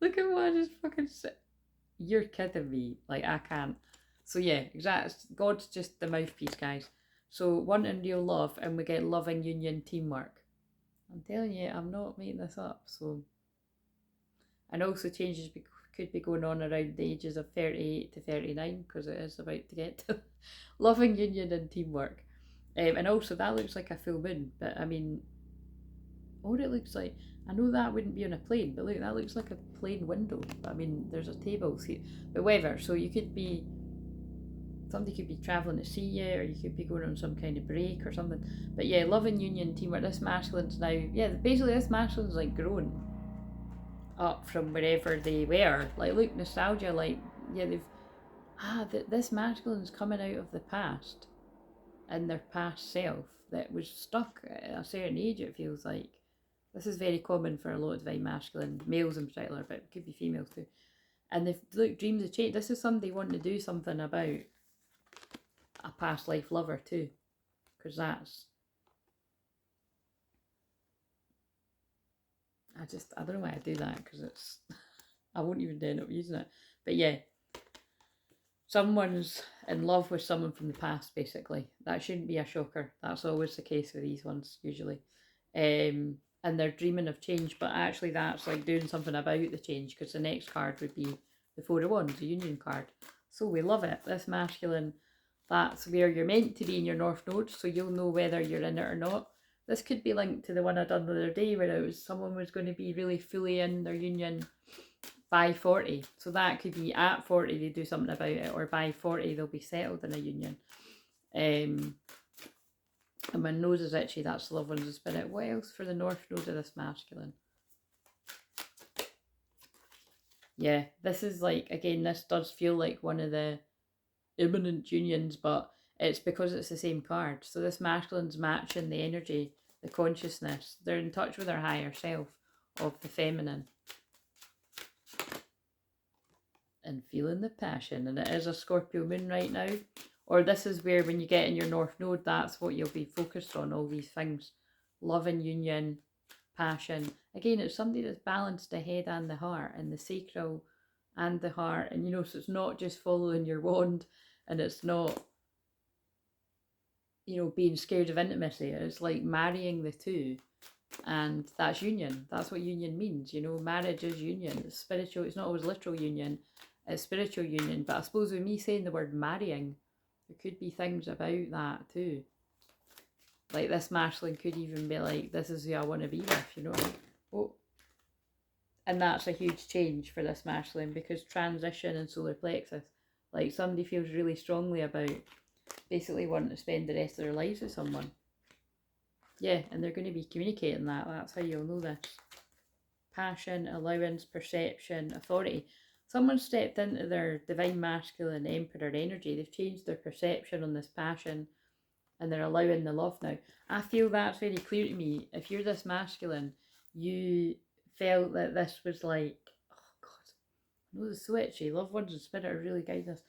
look at what I just fucking said. You're kidding me. Like, I can't. So yeah, exactly. God's just the mouthpiece, guys. So wanting real love, and we get loving union teamwork. I'm telling you, I'm not making this up. So, and also changes could be going on around the ages of 38 to 39, because it is about to get to loving union and teamwork. And also that looks like a full moon, but I mean, what it looks like, I know that wouldn't be on a plane, but look, that looks like a plane window. I mean, there's a table seat, but whatever. So you could be, somebody could be travelling to see you, or you could be going on some kind of break or something. But yeah, loving union teamwork. This masculine's now, yeah, basically this masculine's like grown up from wherever they were. Like, look, nostalgia, like, yeah, this masculine's coming out of the past, and their past self that was stuck at a certain age, it feels like. This is very common for a lot of divine masculine, males in particular, but it could be females too. And they've, look, dreams of change. This is somebody wanting to do something about a past life lover too, because that's, I don't know why I do that, because it's I won't even end up using it. But yeah, someone's in love with someone from the past, basically. That shouldn't be a shocker. That's always the case with these ones, usually. And they're dreaming of change, but actually that's like doing something about the change, because the next card would be the Four of Wands, the Union card. So we love it. This masculine, that's where you're meant to be in your North Node, so you'll know whether you're in it or not. This could be linked to the one I done the other day, where it was someone was going to be really fully in their union by 40. So that could be at 40 they do something about it, or by 40 they'll be settled in a union. And my nose is itchy, that's the Loved Ones in Spirit. What else for the North Node of this masculine? Yeah, this is like, again, this does feel like one of the imminent unions, but it's because it's the same card. So this masculine's matching the energy, the consciousness. They're in touch with their higher self of the feminine. And feeling the passion. And it is a Scorpio moon right now. Or this is where when you get in your North Node, that's what you'll be focused on, all these things. Love and union, passion. Again, it's somebody that's balanced the head and the heart, and the sacral and the heart. And you know, so it's not just following your wand, and it's not, you know, being scared of intimacy. It's like marrying the two. And that's union. That's what union means. You know, marriage is union. It's spiritual. It's not always literal union. It's spiritual union. But I suppose with me saying the word marrying, there could be things about that too. Like this masculine could even be like, this is who I want to be with, you know. Oh. And that's a huge change for this masculine, because transition and solar plexus, like somebody feels really strongly about basically wanting to spend the rest of their lives with someone. Yeah, and they're going to be communicating that. That's how you'll know this. Passion, allowance, perception, authority. Someone stepped into their divine masculine emperor energy. They've changed their perception on this passion, and they're allowing the love now. I feel that's very clear to me. If you're this masculine, you felt that this was like, oh God, I know it's so itchy. Loved Ones in Spirit are really guiding us.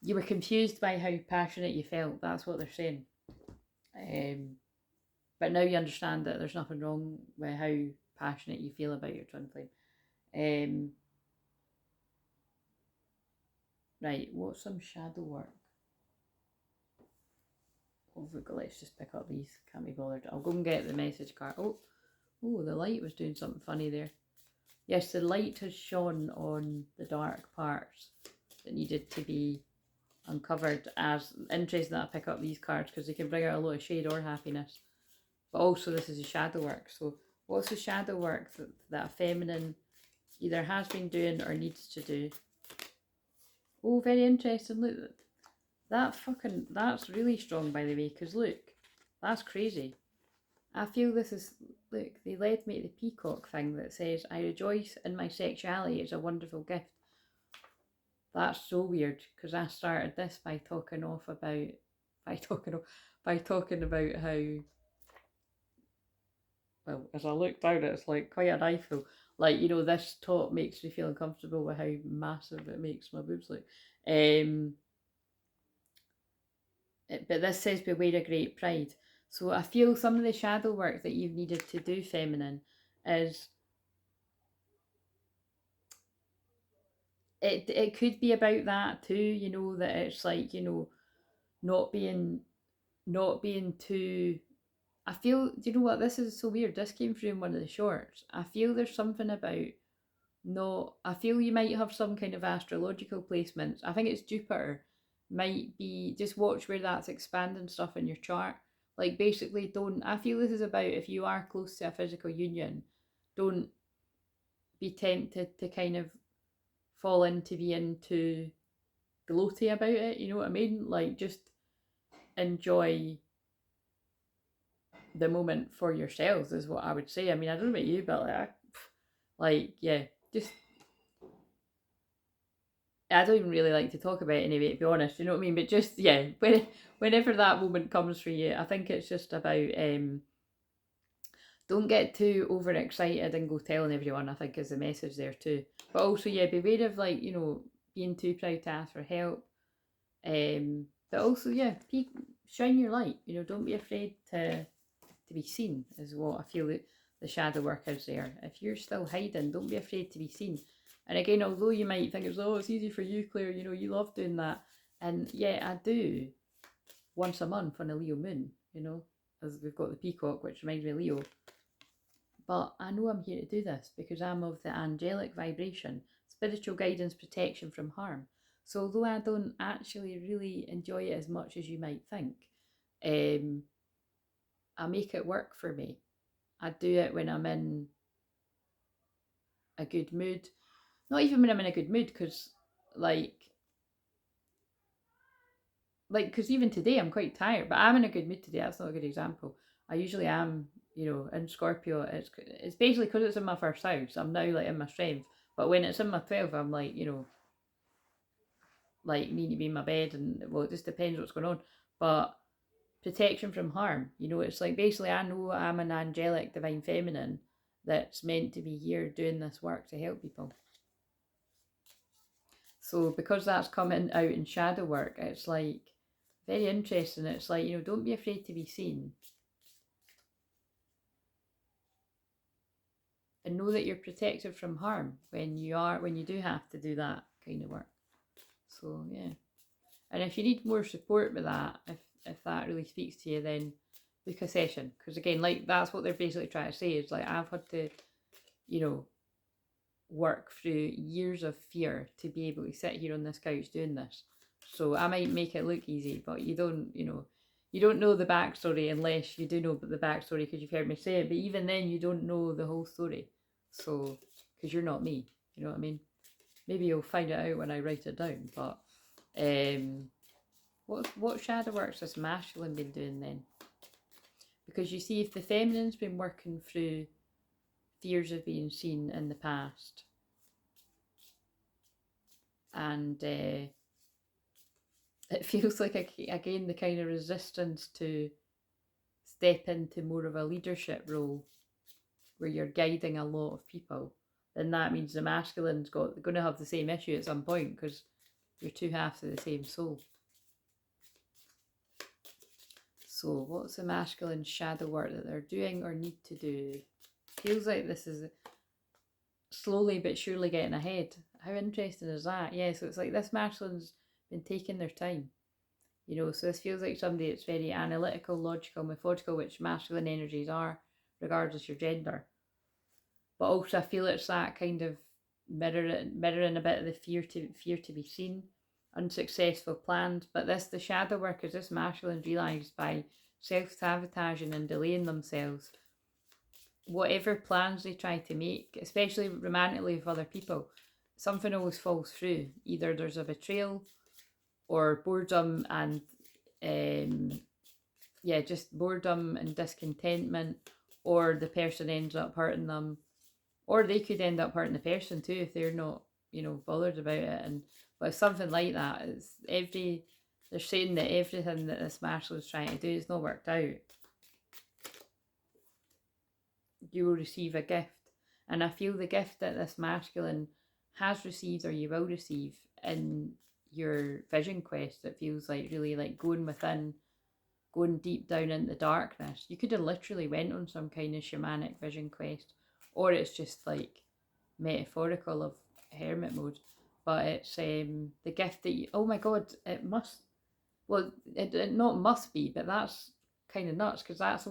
You were confused by how passionate you felt. That's what they're saying. But now you understand that there's nothing wrong with how passionate you feel about your twin flame. Right, what's some shadow work? Let's just pick up these. Can't be bothered. I'll go and get the message card. Oh, the light was doing something funny there. Yes, the light has shone on the dark parts that needed to be uncovered. As interesting that I pick up these cards, because they can bring out a lot of shade or happiness. But also this is a shadow work. So what's the shadow work that a feminine either has been doing or needs to do? Oh, very interesting. Look, that's really strong, by the way, because look, that's crazy. I feel this is, look, they led me to the peacock thing that says, I rejoice in my sexuality, it's a wonderful gift. That's so weird, because I started this by talking about how, well, as I look down, it's like quite an eyeful. Like, you know, this top makes me feel uncomfortable with how massive it makes my boobs look. But this says beware of great pride. So I feel some of the shadow work that you've needed to do, feminine, is it could be about that too, you know, that it's like, you know, not being too, I feel, do you know what, this is so weird, this came through in one of the shorts. I feel there's something about I feel you might have some kind of astrological placements. I think it's Jupiter might be, just watch where that's expanding stuff in your chart. Like basically I feel this is about, if you are close to a physical union, don't be tempted to kind of fall into being too gloaty about it, you know what I mean? Like just enjoy the moment for yourselves is what I would say. I mean, I don't know about you, but yeah, just, I don't even really like to talk about it anyway, to be honest, you know what I mean? But just, yeah, whenever that moment comes for you, I think it's just about, don't get too overexcited and go telling everyone, I think is the message there too. But also, yeah, beware of, like, you know, being too proud to ask for help. But also, yeah, shine your light, you know, don't be afraid to be seen, is what I feel. the shadow work is there. If you're still hiding, don't be afraid to be seen. And again, although you might think it's easy for you, Claire, you know, you love doing that. And yeah, I do once a month on a Leo moon, you know, as we've got the peacock, which reminds me of Leo. But I know I'm here to do this because I'm of the angelic vibration, spiritual guidance, protection from harm. So although I don't actually really enjoy it as much as you might think, I make it work for me. I do it when I'm in a good mood. Not even when I'm in a good mood, because because even today I'm quite tired, but I'm in a good mood today. That's not a good example. I usually am, you know, in Scorpio. It's basically because it's in my first house. I'm now like in my strength. But when it's in my 12th, I'm like, you know, like needing to be in my bed, and well, it just depends what's going on. But protection from harm, you know, it's like basically I know I'm an angelic divine feminine that's meant to be here doing this work to help people. So because that's coming out in shadow work, it's like very interesting. It's like, you know, don't be afraid to be seen. And know that you're protected from harm when you do have to do that kind of work. So yeah. And if you need more support with that, if that really speaks to you, then book a session. Because again, like that's what they're basically trying to say is like I've had to, you know, work through years of fear to be able to sit here on this couch doing this. So I might make it look easy, but you don't know the backstory unless you do know the backstory because you've heard me say it. But even then, you don't know the whole story. So, because you're not me, you know what I mean? Maybe you'll find it out when I write it down. But what shadow work's this masculine been doing then? Because you see, if the feminine's been working through fears of being seen in the past, and it feels like again the kind of resistance to step into more of a leadership role where you're guiding a lot of people, then that means the masculine's going to have the same issue at some point because you're two halves of the same soul. So what's the masculine shadow work that they're doing or need to do? Feels like this is slowly but surely getting ahead. How interesting is that? Yeah, so it's like this masculine's been taking their time. You know, so this feels like somebody that's very analytical, logical, methodical, which masculine energies are, regardless of your gender. But also I feel it's that kind of mirroring a bit of the fear to be seen, unsuccessful plans. But the shadow work is this masculine realised by self-sabotaging and delaying themselves, whatever plans they try to make, especially romantically with other people, something always falls through. Either there's a betrayal or boredom and just boredom and discontentment, or the person ends up hurting them, or they could end up hurting the person too if they're not, you know, bothered about it. But something like that is they're saying that everything that this Marshall is trying to do is not worked out. You will receive a gift, and I feel the gift that this masculine has received or you will receive in your vision quest, it feels like really like going within, going deep down into darkness. You could have literally went on some kind of shamanic vision quest, or it's just like metaphorical of hermit mode. But it's the gift that you, oh my god, it must, well, it not must be, but that's kind of nuts because that's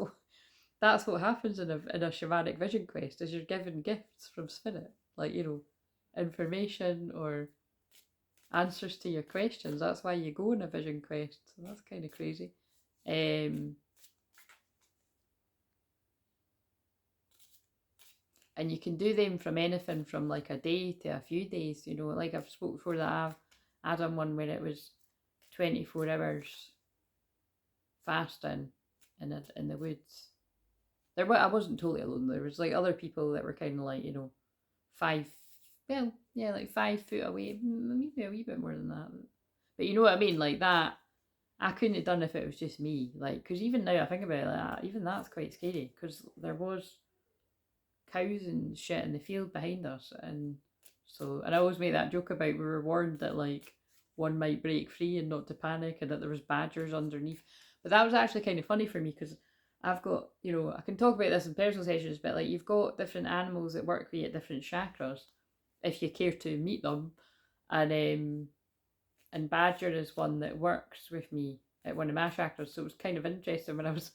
what happens in a shamanic vision quest is you're given gifts from spirit, like, you know, information or answers to your questions. That's why you go on a vision quest. So that's kind of crazy. And you can do them from anything from like a day to a few days, you know, like I've spoke before that I've done one where it was 24 hours fasting in the woods. I wasn't totally alone. There was like other people that were kind of like, you know, 5 foot away, maybe a wee bit more than that. But you know what I mean? Like that, I couldn't have done if it was just me. Like, because even now I think about it like that, even that's quite scary because there was cows and shit in the field behind us, and I always make that joke about we were warned that like one might break free and not to panic, and that there was badgers underneath. But that was actually kind of funny for me because I've got, you know, I can talk about this in personal sessions, but like you've got different animals that work with you at different chakras, if you care to meet them, and Badger is one that works with me at one of my chakras. So it was kind of interesting when I was,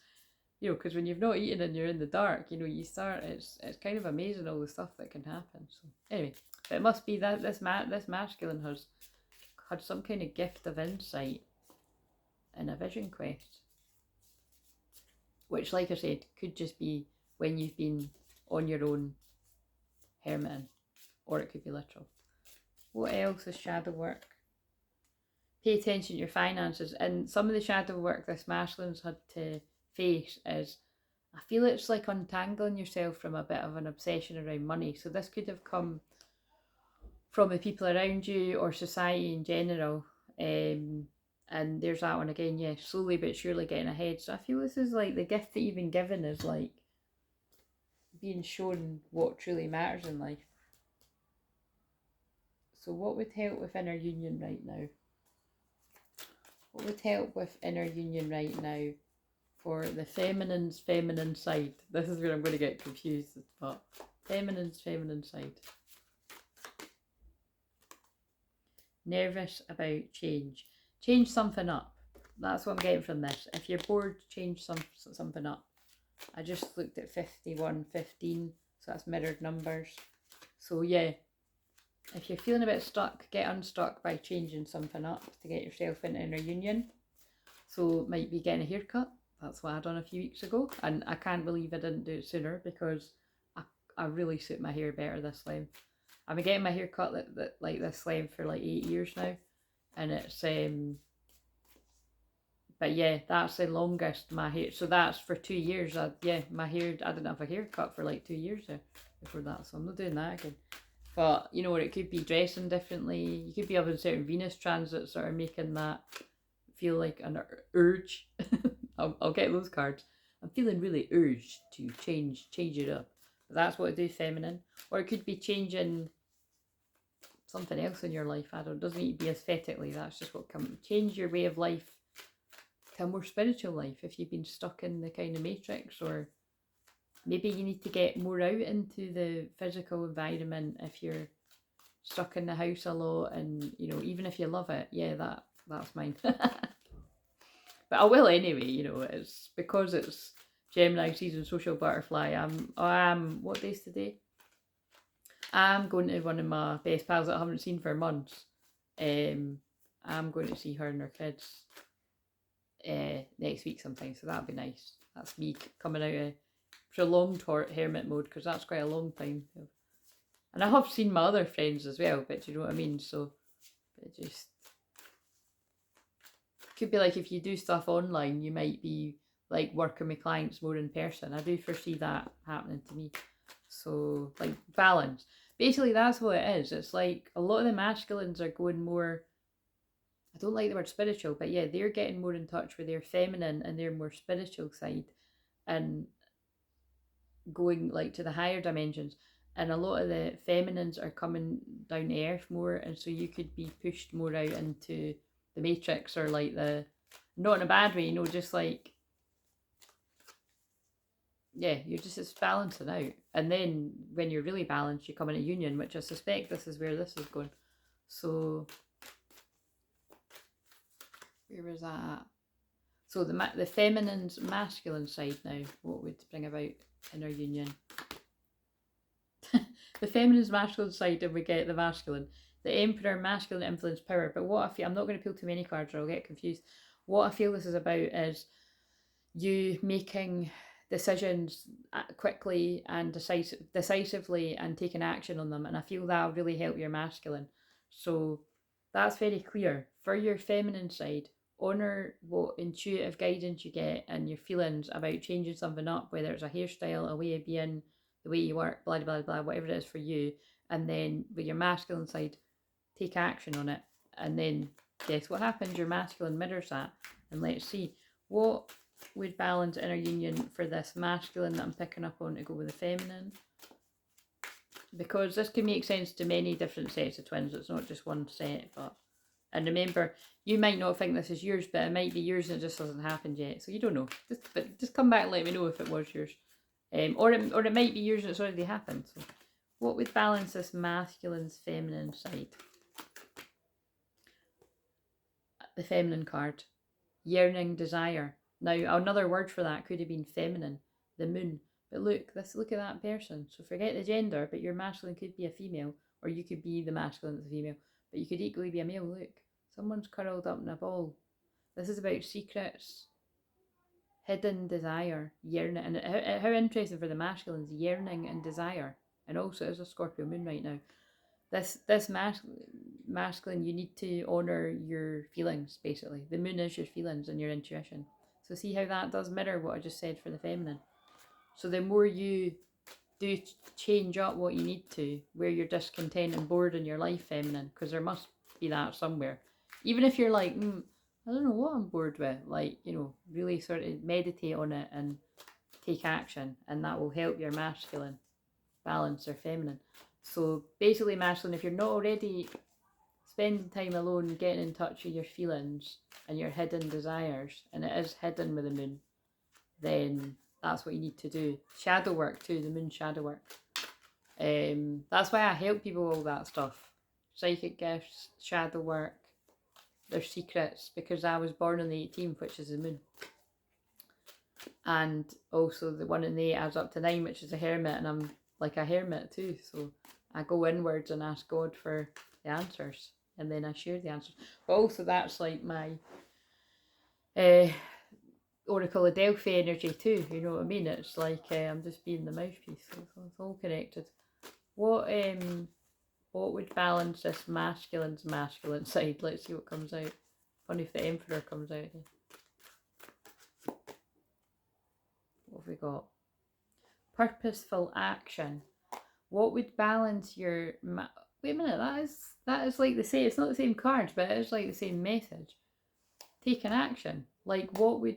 you know, because when you've not eaten and you're in the dark, you know, you start. It's kind of amazing all the stuff that can happen. So anyway, but it must be that this masculine has had some kind of gift of insight in a vision quest, which, like I said, could just be when you've been on your own hermiting, or it could be literal. What else is shadow work? Pay attention to your finances. And some of the shadow work this masculine's had to face is, I feel it's like untangling yourself from a bit of an obsession around money. So this could have come from the people around you or society in general. And there's that one again, yeah, slowly but surely getting ahead. So I feel this is like the gift that you've been given is like being shown what truly matters in life. So what would help with inner union right now? What would help with inner union right now for the feminine's feminine side? This is where I'm going to get confused, but feminine's feminine side. Nervous about change. Change something up. That's what I'm getting from this. If you're bored, change something up. I just looked at 5115, so that's mirrored numbers. So yeah, if you're feeling a bit stuck, get unstuck by changing something up to get yourself into inner union. So it might be getting a haircut. That's what I done a few weeks ago, and I can't believe I didn't do it sooner because I really suit my hair better this length. I've been getting my hair cut like this length for like 8 years now, and it's but yeah, that's the longest my hair. So that's for 2 years. My hair. I didn't have a haircut for like 2 years there before that, so I'm not doing that again. But you know what? It could be dressing differently. You could be having certain Venus transits that are making that feel like an urge. I'll get those cards. I'm feeling really urged to change it up. But that's what I do, feminine. Or it could be changing something else in your life. I don't. It doesn't need to be aesthetically. That's just what comes. Change your way of life to a more spiritual life. If you've been stuck in the kind of matrix, or maybe you need to get more out into the physical environment if you're stuck in the house a lot, and you know, even if you love it, yeah, that's mine. But I will anyway, you know, it's because it's Gemini season, social butterfly. I'm what day's today? I'm going to one of my best pals that I haven't seen for months. I'm going to see her and her kids next week sometime, so that'll be nice. That's me coming out of prolonged hermit mode, because that's quite a long time. And I have seen my other friends as well, but you know what I mean? So it just could be like if you do stuff online, you might be like working with clients more in person. I do foresee that happening to me. So like balance. Basically that's what it is. It's like a lot of the masculines are going more, I don't like the word spiritual, but yeah, they're getting more in touch with their feminine and their more spiritual side, and going like to the higher dimensions. And a lot of the feminines are coming down to earth more, and so you could be pushed more out into the matrix, or like the, not in a bad way, you know, just like, yeah, you're just balancing out. And then when you're really balanced, you come in a union, which I suspect this is where this is going. So where was that at? So the feminine's masculine side now, what would bring about inner union? The feminine's masculine side, and we get the masculine. The Emperor, masculine influence, power. But what I feel, I'm not going to pull too many cards or I'll get confused. What I feel this is about is you making decisions quickly and decisively and taking action on them. And I feel that'll really help your masculine. So that's very clear. For your feminine side, honour what intuitive guidance you get and your feelings about changing something up, whether it's a hairstyle, a way of being, the way you work, blah, blah, blah, whatever it is for you. And then with your masculine side, take action on it. And then guess what happens? Your masculine mirrors that. And let's see, what would balance inner union for this masculine that I'm picking up on to go with the feminine? Because this can make sense to many different sets of twins. It's not just one set, but And remember, you might not think this is yours, but it might be yours and it just hasn't happened yet. So you don't know. Just come back and let me know if it was yours. Or it might be yours and it's already happened. So what would balance this masculine's feminine side? The feminine card. Yearning, desire. Now, another word for that could have been feminine. The moon. But look at that person. So forget the gender, but your masculine could be a female. Or you could be the masculine that's a female. But you could equally be a male. Look. Someone's curled up in a ball. This is about secrets, hidden desire, yearning. And how interesting for the masculines, yearning and desire. And also, it's a Scorpio moon right now. This masculine, you need to honour your feelings, basically. The moon is your feelings and your intuition. So see how that does mirror what I just said for the feminine. So the more you do change up what you need to, where you're discontent and bored in your life, feminine, because there must be that somewhere. Even if you're like, I don't know what I'm bored with, like, really sort of meditate on it and take action, and that will help your masculine balance or feminine. So basically, masculine, if you're not already spending time alone, getting in touch with your feelings and your hidden desires, and it is hidden with the moon, then that's what you need to do. Shadow work too, the moon shadow work. That's why I help people with all that stuff. Psychic gifts, shadow work, their secrets, because I was born on the 18th, which is the moon. And also the one in the 8 adds up to 9, which is a hermit, and I'm like a hermit too. So I go inwards and ask God for the answers, and then I share the answers. But also that's like my Oracle of Delphi energy too, you know what I mean? It's like I'm just being the mouthpiece, so it's all connected. What would balance this masculine side? Let's see what comes out. Funny if the Emperor comes out here. What have we got? Purposeful action. What would balance your... Wait a minute, that is like the same... It's not the same cards, but it is like the same message. Take an action. Like what would...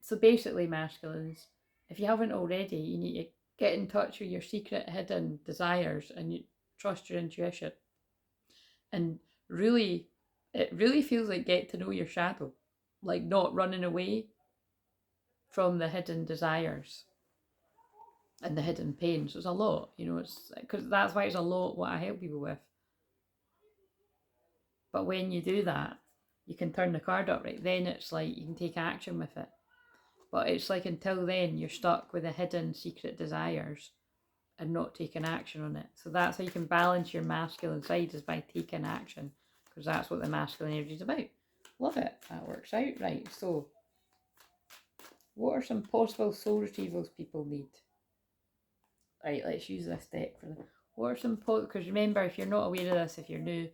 So basically, masculines, if you haven't already, you need to get in touch with your secret hidden desires and you trust your intuition. And really, it really feels like get to know your shadow. Like not running away from the hidden desires and the hidden pain. So it's a lot, it's because that's why it's a lot what I help people with. But when you do that, you can turn the card up, right? Then it's like you can take action with it. But it's like until then, you're stuck with the hidden secret desires and not taking action on it. So that's how you can balance your masculine side, is by taking action, because that's what the masculine energy is about. Love it. That works out. Right. So what are some possible soul retrievals people need? Right, let's use this deck for them. What are some because remember, if you're not aware of this, if you're new,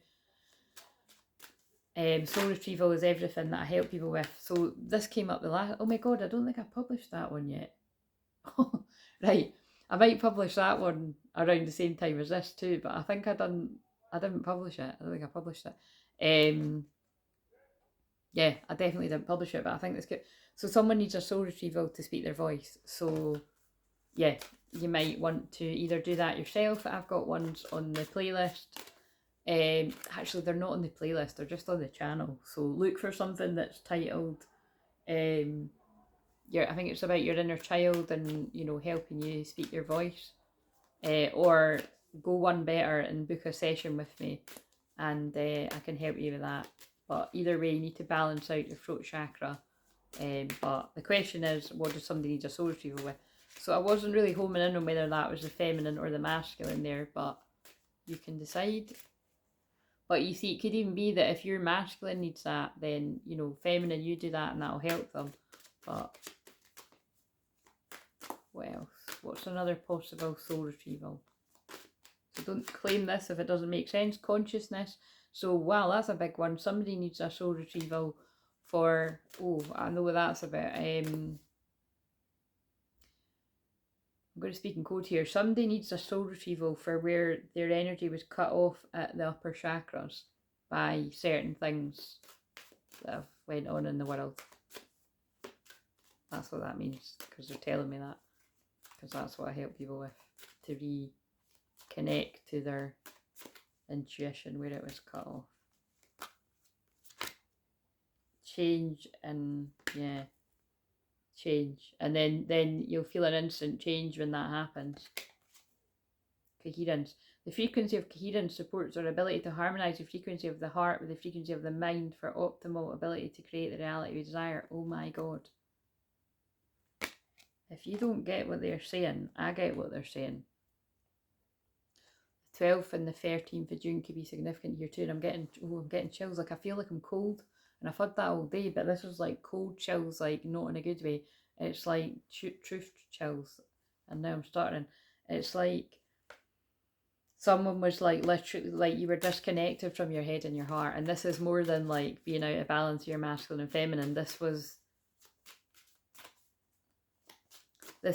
soul retrieval is everything that I help people with. So this came up the last... Oh my god, I don't think I published that one yet. Right, I might publish that one around the same time as this too, but I think I didn't publish it. I don't think I published it. Yeah, I definitely didn't publish it, but I think that's good. So someone needs a soul retrieval to speak their voice. So yeah, you might want to either do that yourself. I've got ones on the playlist. Actually, they're not on the playlist, they're just on the channel. So look for something that's titled I think it's about your inner child and helping you speak your voice. Or go one better and book a session with me, and I can help you with that. But either way, you need to balance out your throat chakra. But the question is, what does somebody need a soul retrieval with? So I wasn't really homing in on whether that was the feminine or the masculine there, but you can decide. But you see, it could even be that if your masculine needs that, then, feminine, you do that and that'll help them. But what else? What's another possible soul retrieval? So don't claim this if it doesn't make sense. Consciousness. So, wow, that's a big one. Somebody needs a soul retrieval for... Oh, I know what that's about. I'm going to speak in code here. Somebody needs a soul retrieval for where their energy was cut off at the upper chakras by certain things that have went on in the world. That's what that means, because they're telling me that. Because that's what I help people with, to reconnect to their intuition where it was cut off. change and, yeah, change. And then you'll feel an instant change when that happens. Coherence. The frequency of coherence supports our ability to harmonise the frequency of the heart with the frequency of the mind for optimal ability to create the reality we desire. Oh my God. If you don't get what they're saying, I get what they're saying. The 12th and the 13th of June could be significant here too. And I'm getting chills. Like, I feel like I'm cold. And I've had that all day, but this was like cold chills, like not in a good way. It's like truth chills. And now I'm starting. It's like someone was like literally, like you were disconnected from your head and your heart. And this is more than like being out of balance, your masculine and feminine. This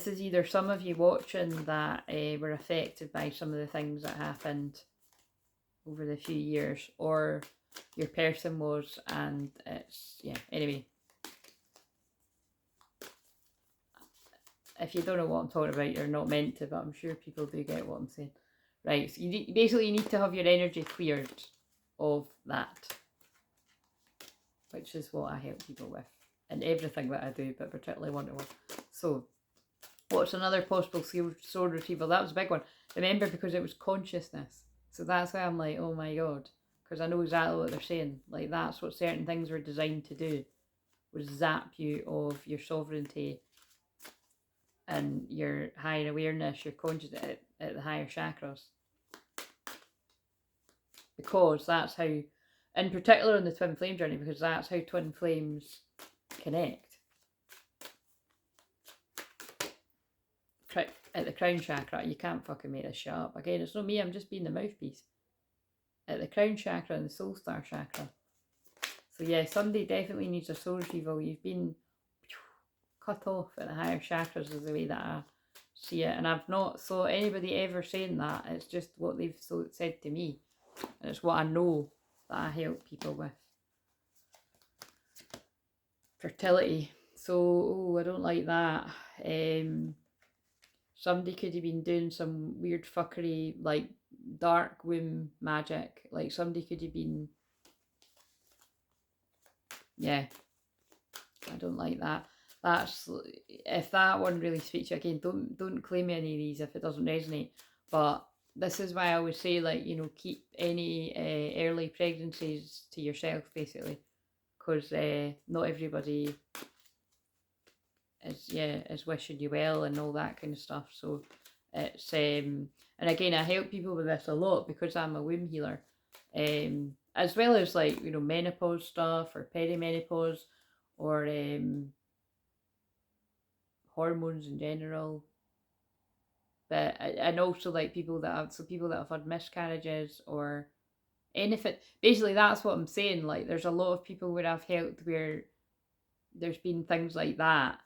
is either some of you watching that were affected by some of the things that happened over the few years, or your person was, and it's, yeah, anyway. If you don't know what I'm talking about, you're not meant to, but I'm sure people do get what I'm saying. Right, so you need to have your energy cleared of that, which is what I help people with, and everything that I do, but particularly one-to-one. So, what's another possible soul retrieval? That was a big one. Remember, because it was consciousness. So that's why I'm like, oh my God. Because I know exactly what they're saying. Like, that's what certain things were designed to do. Was zap you of your sovereignty and your higher awareness, your consciousness at the higher chakras. Because that's how, in particular on the twin flame journey, because that's how twin flames connect. At the crown chakra, you can't fucking make this shit up. Again, it's not me, I'm just being the mouthpiece. At the crown chakra and the soul star chakra. So yeah, somebody definitely needs a soul retrieval. You've been cut off at the higher chakras is the way that I see it. And I've not saw anybody ever saying that. It's just what they've said to me. And it's what I know that I help people with. Fertility. So, I don't like that. Somebody could have been doing some weird fuckery, like dark womb magic. Like, somebody could have been, yeah, I don't like that. That's, if that one really speaks to you, again, don't claim any of these if it doesn't resonate. But this is why I would say, like, you know, keep any early pregnancies to yourself, basically, because not everybody is wishing you well and all that kind of stuff. So it's and again, I help people with this a lot because I'm a womb healer, as well as, like, you know, menopause stuff or perimenopause or hormones in general. But and also, like, people that have had miscarriages or anything. Basically, that's what I'm saying. Like, there's a lot of people where I've helped where there's been things like that.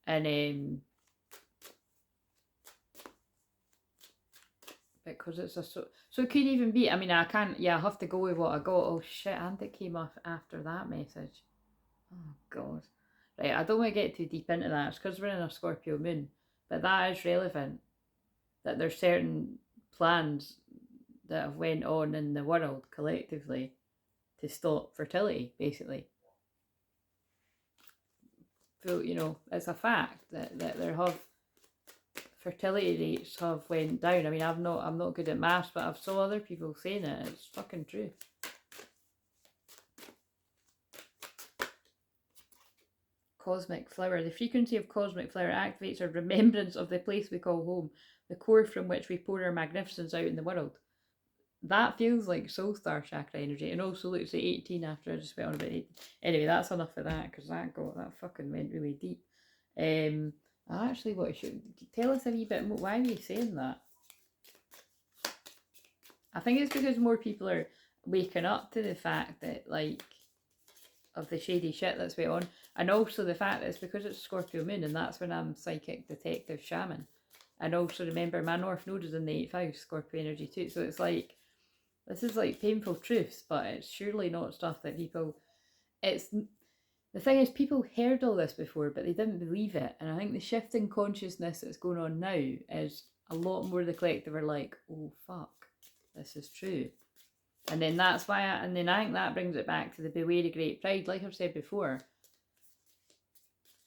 And because it's so it could even be, I mean, I can't, yeah, I have to go with what I got. Oh shit, and it came off after that message. Oh God. Right, I don't want to get too deep into that. It's because we're in a Scorpio moon. But that is relevant. That there's certain plans that have went on in the world collectively to stop fertility, basically. So, you know, it's a fact that there have fertility rates have went down. I mean, I'm not good at maths, but I've saw other people saying it. It's fucking true. Cosmic flower. The frequency of cosmic flower activates our remembrance of the place we call home, the core from which we pour our magnificence out in the world. That feels like soul star chakra energy, and also looks at 18 after I just went on about 18. Anyway, that's enough of that, because that fucking went really deep. Actually, what should tell us a wee bit more? Why are you saying that? I think it's because more people are waking up to the fact that, like, of the shady shit that's went on, and also the fact that it's because it's Scorpio moon, and that's when I'm psychic, detective, shaman. And also remember, my North Node is in the 8th house, Scorpio energy too. So it's like, this is like painful truths, but it's surely not stuff that people. It's the thing is, people heard all this before, but they didn't believe it. And I think the shift in consciousness that's going on now is a lot more the collective are like, oh fuck, this is true. And then that's why, and then I think that brings it back to the beware of great pride. Like I've said before,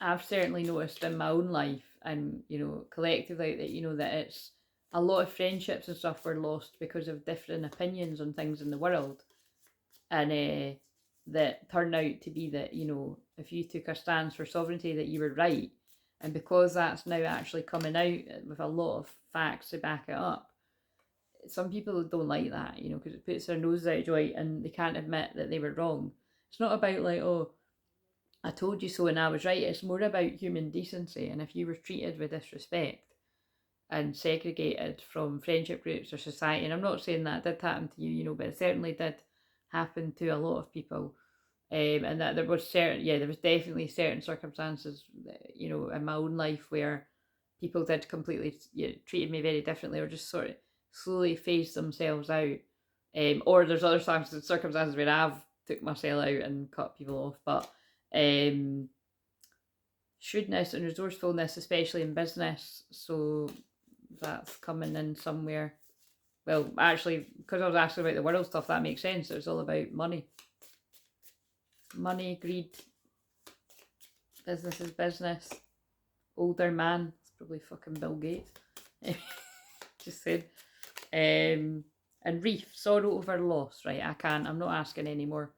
I've certainly noticed in my own life and, you know, collectively that, you know, that it's a lot of friendships and stuff were lost because of different opinions on things in the world. And that turned out to be that, you know, if you took a stance for sovereignty, that you were right. And because that's now actually coming out with a lot of facts to back it up, some people don't like that, you know, because it puts their nose out of joint and they can't admit that they were wrong. It's not about like, oh, I told you so and I was right. It's more about human decency. And if you were treated with disrespect and segregated from friendship groups or society, and I'm not saying that did happen to you, you know, but it certainly did happen to a lot of people. And that there was there was definitely certain circumstances, you know, in my own life where people did completely, you know, treated me very differently or just sort of slowly phased themselves out. Or there's other circumstances where I've took myself out and cut people off. But shrewdness and resourcefulness, especially in business, so that's coming in somewhere. Well, actually, because I was asking about the world stuff, that makes sense. It was all about money. Money, greed, business is business. Older man, it's probably fucking Bill Gates. Just said. And reef, sorrow over loss, right? I'm not asking anymore.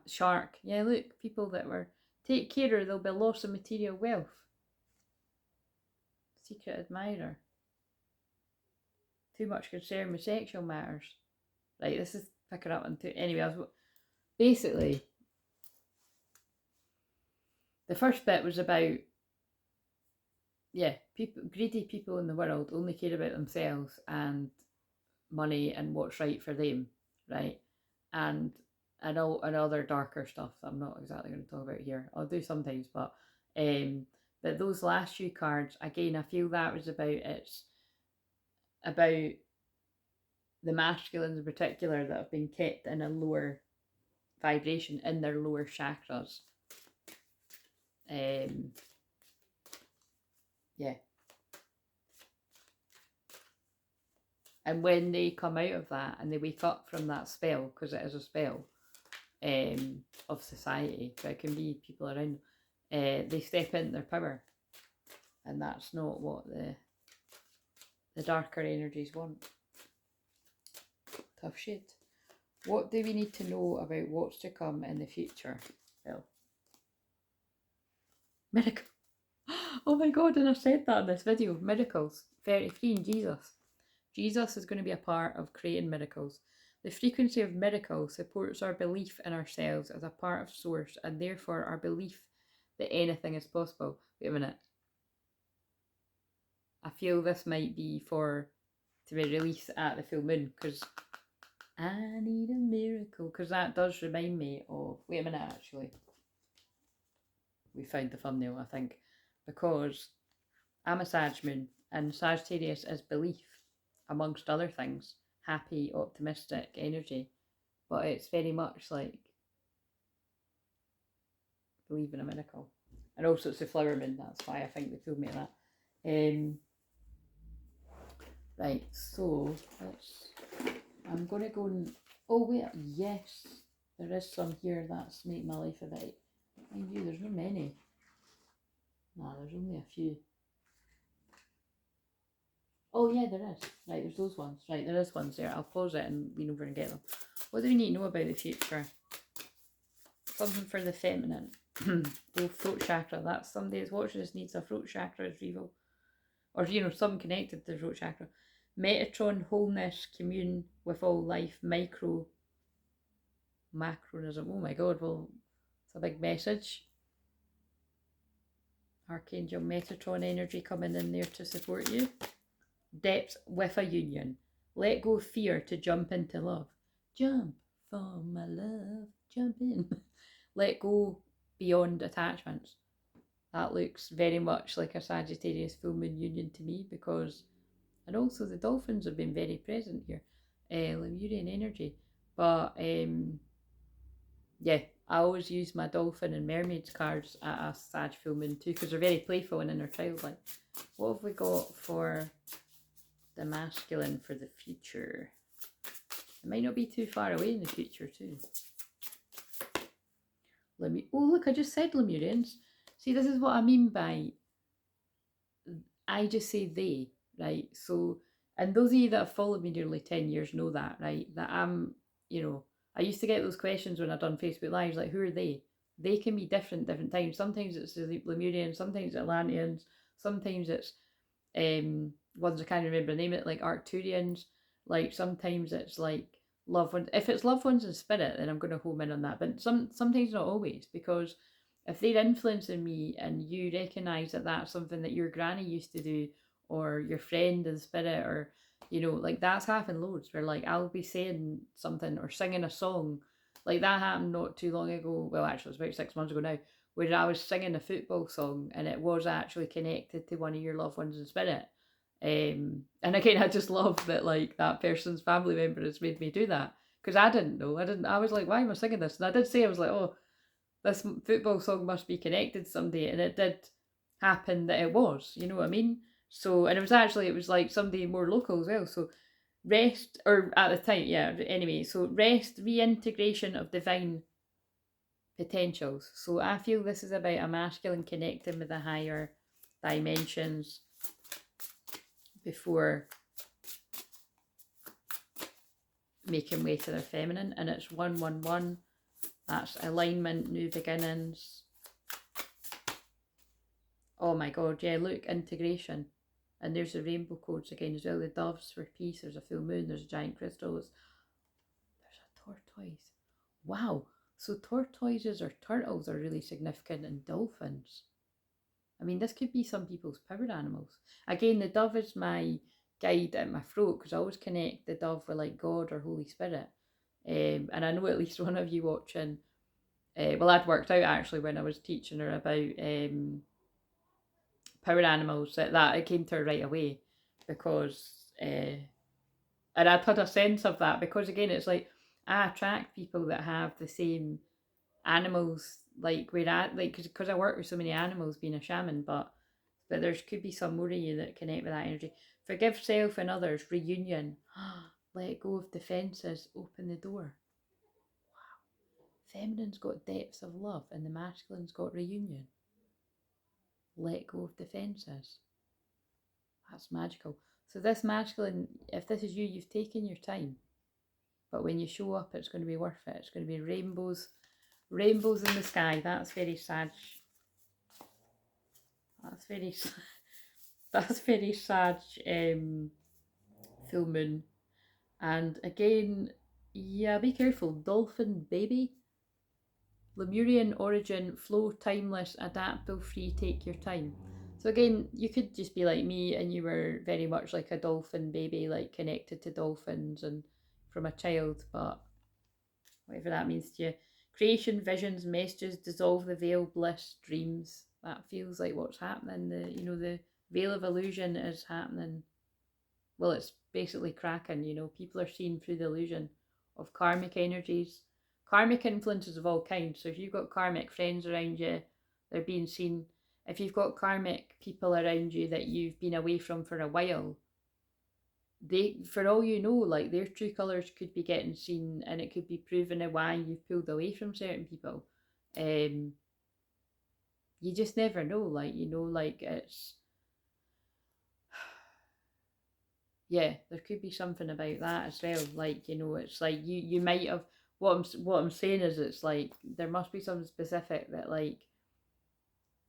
Shark, yeah, look, people that were, take care or there'll be loss of material wealth. Secret admirer. Too much concern with sexual matters. Right, this is picking up into, anyway, basically, the first bit was about, greedy people in the world only care about themselves and money and what's right for them, right? And other darker stuff that I'm not exactly going to talk about here. I'll do sometimes, but those last few cards, again, I feel that was it's about the masculines in particular that have been kept in a lower vibration in their lower chakras. And when they come out of that and they wake up from that spell, because it is a spell of society, but it can be people around, they step into their power. And that's not what the darker energies want. Tough shit. What do we need to know about what's to come in the future? Well, miracle. Oh my god, and I said that in this video. Miracles. 33 in Jesus. Jesus is going to be a part of creating miracles. The frequency of miracles supports our belief in ourselves as a part of source and therefore our belief that anything is possible. Wait a minute. I feel this might be to be released at the full moon because I need a miracle, because that does remind me of, wait a minute actually. We found the thumbnail, I think, because I'm a Sag moon and Sagittarius is belief, amongst other things, happy, optimistic energy, but it's very much like believe in a miracle. And also it's a flower moon, that's why I think they told me that. Right, so I'm going to go and, oh wait, yes, there is some here that's made my life a bit, mind you, there's not many. Nah, there's only a few. Oh yeah, there is. Right, there's those ones. Right, there is ones there. I'll pause it and lean over and get them. What do we need to know about the future? Something for the feminine. Oh, throat chakra. That's somebody that's watching this needs a throat chakra retrieval. Or, you know, something connected to the throat chakra. Metatron, wholeness, commune with all life, macronism. Oh my god, well, it's a big message. Archangel Metatron energy coming in there to support you. Depth with a union. Let go of fear to jump into love. Jump for my love. Jump in. Let go beyond attachments. That looks very much like a Sagittarius full moon union to me, because, and also the dolphins have been very present here. Lemurian energy. But yeah, I always use my dolphin and mermaids cards at a Sag full moon too, because they're very playful and inner childlike. What have we got for the masculine for the future? It might not be too far away in the future too. Oh look, I just said Lemurians. See, this is what I mean by, I just say they, right? So, and those of you that have followed me nearly 10 years know that, right? That I'm, you know, I used to get those questions when I've done Facebook Lives, like, who are they? They can be different times. Sometimes it's the Lemurians, sometimes it's Atlanteans, sometimes it's ones I can't remember the name of it, like Arcturians, like sometimes it's like loved ones. If it's loved ones in spirit, then I'm going to home in on that. But sometimes not always, because if they're influencing me and you recognise that that's something that your granny used to do, or your friend in spirit, or you know, like that's happened loads where like I'll be saying something or singing a song. Like that happened not too long ago. Well, actually, it was about 6 months ago now, where I was singing a football song and it was actually connected to one of your loved ones in spirit. And again, I just love that like that person's family member has made me do that, because I didn't know. I was like, why am I singing this? And I did say, I was like, oh, this football song must be connected someday, and it did happen that it was. You know what I mean? So, and it was like somebody more local as well. So rest, or at the time, yeah. Anyway, so rest, reintegration of divine potentials. So I feel this is about a masculine connecting with the higher dimensions before making way to their feminine, and it's 111. That's alignment, new beginnings. Oh my god, yeah, look, integration. And there's the rainbow codes again as well. The doves for peace, there's a full moon, there's a giant crystal, there's a tortoise. Wow, so tortoises or turtles are really significant, and dolphins. I mean, this could be some people's power animals. Again, the dove is my guide at my throat, because I always connect the dove with like God or Holy Spirit. And I know at least one of you watching, well, I'd worked out actually when I was teaching her about power animals, that it came to her right away, because, and I'd had a sense of that, because again, it's like I attract people that have the same animals, like where I like, because I work with so many animals being a shaman, but there could be some more of you that connect with that energy. Forgive self and others, reunion. Let go of defenses, open the door. Wow. Feminine's got depths of love and the masculine's got reunion. Let go of defenses. That's magical. So this masculine, if this is you, you've taken your time. But when you show up, it's going to be worth it. It's going to be rainbows in the sky. That's very sad. That's very sad full moon. And again, yeah, be careful. Dolphin baby. Lemurian origin, flow, timeless, adaptable, free, take your time. So again, you could just be like me and you were very much like a dolphin baby, like connected to dolphins and from a child, but whatever that means to you. Creation, visions, messages, dissolve the veil, bliss, dreams. That feels like what's happening. The veil of illusion is happening. Well, it's basically cracking, people are seeing through the illusion of karmic energies, karmic influences of all kinds. So if you've got karmic friends around you, they're being seen. If you've got karmic people around you that you've been away from for a while, for all you know, like their true colours could be getting seen, and it could be proven why you've pulled away from certain people. You just never know, like it's, yeah, there could be something about that as well. Like, it's like you might have, what I'm saying is, it's like there must be something specific that like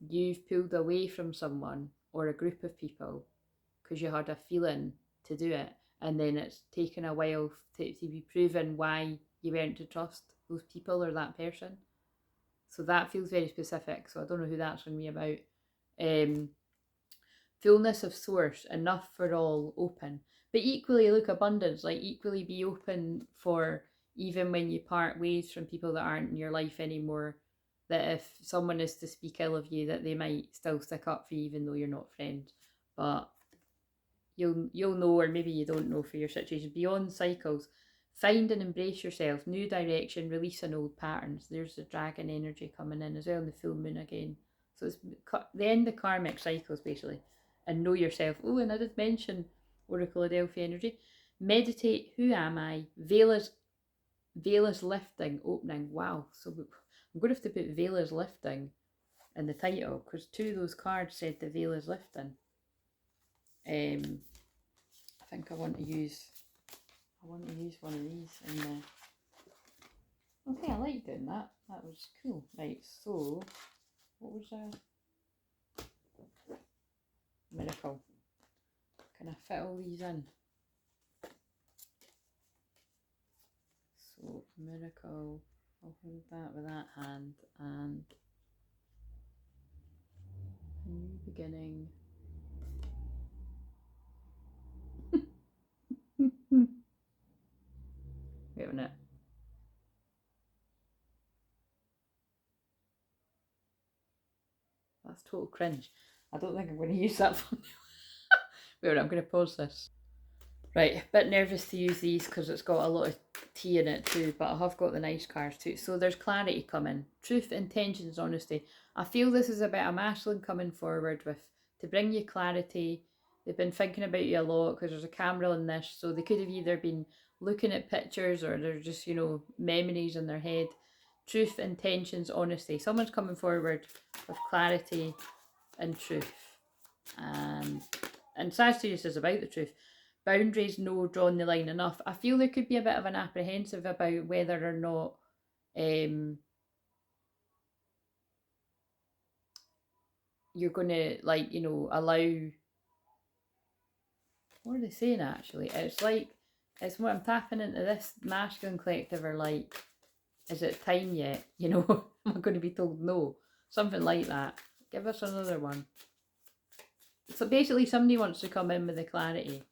you've pulled away from someone or a group of people because you had a feeling to do it, and then it's taken a while to be proven why you weren't to trust those people or that person. So that feels very specific. So I don't know who that's going to be about. Fullness of source, enough for all, open. But equally, look, abundance, like equally be open for even when you part ways from people that aren't in your life anymore, that if someone is to speak ill of you, that they might still stick up for you even though you're not friends. But you'll know, or maybe you don't know for your situation. Beyond cycles, find and embrace yourself, new direction, releasing old patterns. There's the dragon energy coming in as well, and the full moon again. So it's the end of karmic cycles basically, and know yourself. Oh, and I did mention Oracle of Delphi energy. Meditate, who am I? Veil is lifting, opening. Wow, so I'm going to have to put veil is lifting in the title, because 2 of those cards said the veil is lifting. I think I want to use one of these in the... Okay, I like doing that. That was cool. Right, so what was miracle? Can I fit all these in? So miracle, I'll hold that with that hand, and a new beginning. Wait a minute. That's total cringe. I don't think I'm going to use that for Wait a minute, I'm going to pause this. Right, a bit nervous to use these because it's got a lot of tea in it too, but I have got the nice cards too. So there's clarity coming. Truth, intentions, honesty. I feel this is about a masculine coming forward with to bring you clarity. They've been thinking about you a lot because there's a camera in this, so they could have either been looking at pictures or they're just, you know, memories in their head. Truth, intentions, honesty. Someone's coming forward with clarity and truth. And Sagittarius is about the truth. Boundaries, no, drawing the line enough. I feel there could be a bit of an apprehensive about whether or not you're going to, like, you know, allow... What are they saying, actually? It's like, it's what I'm tapping into this masculine collective are like, is it time yet? You know, am I going to be told no? Something like that. Give us another one. So basically somebody wants to come in with the clarity.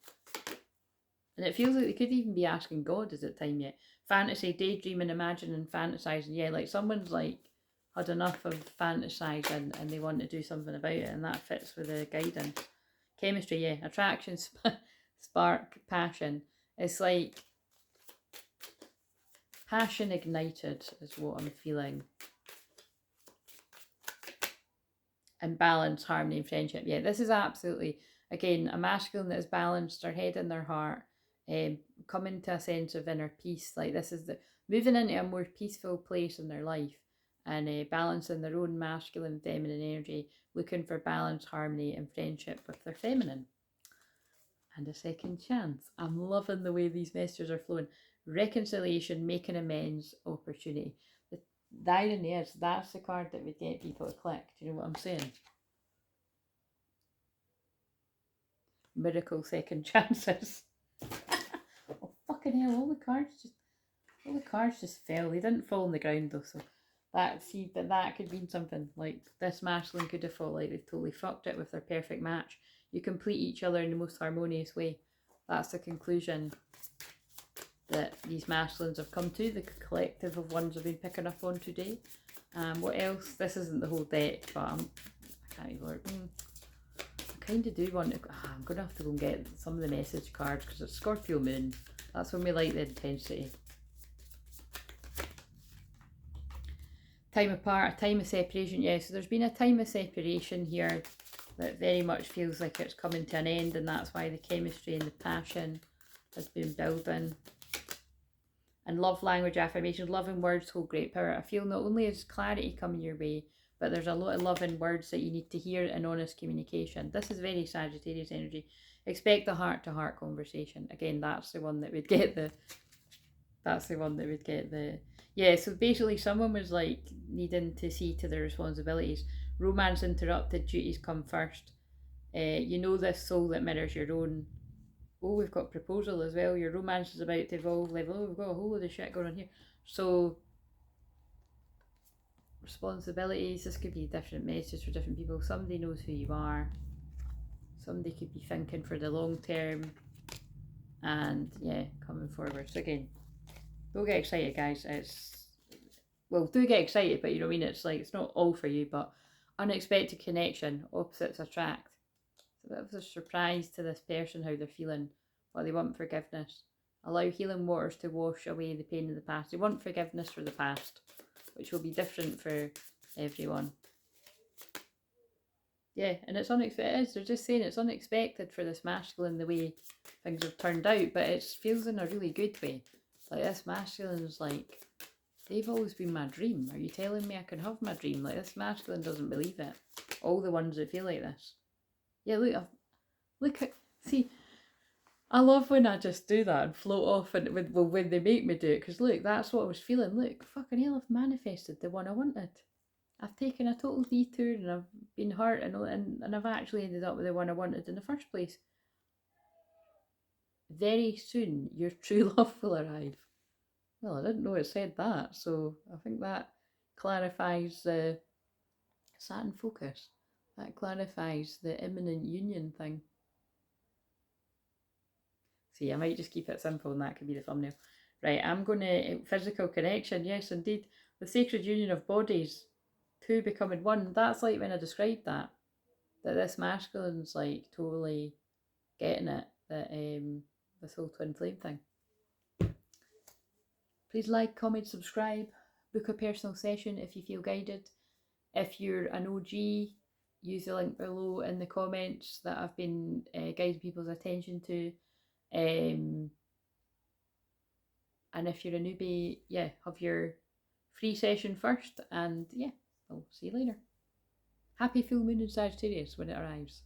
And it feels like they could even be asking God, is it time yet? Fantasy, daydreaming, imagining, fantasizing. Yeah, like someone's like had enough of fantasizing and they want to do something about it, and that fits with the guidance. Chemistry, yeah. Attraction, spark, passion. It's like passion ignited is what I'm feeling. And balance, harmony, and friendship. Yeah, this is absolutely, again, a masculine that is balanced, their head and their heart, coming to a sense of inner peace. Like this is the moving into a more peaceful place in their life, and balancing their own masculine, feminine energy, looking for balance, harmony, and friendship with their feminine. And a second chance. I'm loving the way these messages are flowing. Reconciliation, making amends, opportunity. The irony is, that's the card that would get people to click. Do you know what I'm saying? Miracle, second chances. Oh, fucking hell, all the cards just fell. They didn't fall on the ground though, so but that could mean something. Like this masculine could have felt like they've totally fucked it with their perfect match. You complete each other in the most harmonious way. That's the conclusion that these masculines have come to, the collective of ones I've been picking up on today. What else? This isn't the whole deck, but I can't even work. I kind of do want to... I'm going to have to go and get some of the message cards because it's Scorpio Moon. That's when we like the intensity. Time apart, a time of separation. Yeah, so there's been a time of separation here that very much feels like it's coming to an end, and that's why the chemistry and the passion has been building. And love language affirmations, loving words hold great power. I feel not only is clarity coming your way, but there's a lot of loving words that you need to hear in honest communication. This is very Sagittarius energy. Expect the heart-to-heart conversation. Again, that's the one that would get the... Yeah, so basically someone was like needing to see to their responsibilities. Romance interrupted, duties come first. You know this soul that mirrors your own. Oh, we've got proposal as well. Your romance is about to evolve. Like, oh, we've got a whole load of shit going on here. So, responsibilities. This could be a different message for different people. Somebody knows who you are. Somebody could be thinking for the long term. And, yeah, coming forward. So, again, don't get excited, guys. Well, do get excited, but you know what I mean? It's like, it's not all for you, but unexpected connection. Opposites attract. It's a bit of a surprise to this person how they're feeling, what they want forgiveness. Allow healing waters to wash away the pain of the past. They want forgiveness for the past, which will be different for everyone. Yeah, and it's unexpected. It is. They're just saying it's unexpected for this masculine the way things have turned out, but it feels in a really good way. Like this masculine's like, they've always been my dream. Are you telling me I can have my dream? Like this masculine doesn't believe it. All the ones that feel like this. Yeah, look at, see, I love when I just do that and float off and when they make me do it, because look, that's what I was feeling. Look, fucking hell, I've manifested the one I wanted. I've taken a total detour and I've been hurt and I've actually ended up with the one I wanted in the first place. Very soon, your true love will arrive. Well, I didn't know it said that, so I think that clarifies the Saturn focus. That clarifies the imminent union thing. See, I might just keep it simple and that could be the thumbnail. Right, I'm going to... Physical connection, yes, indeed. The sacred union of bodies, two becoming one. That's like when I described that. That this masculine's like totally getting it. That this whole twin flame thing. Please like, comment, subscribe. Book a personal session if you feel guided. If you're an OG, use the link below in the comments that I've been guiding people's attention to. And if you're a newbie, yeah, have your free session first. And yeah, I'll see you later. Happy full moon in Sagittarius when it arrives.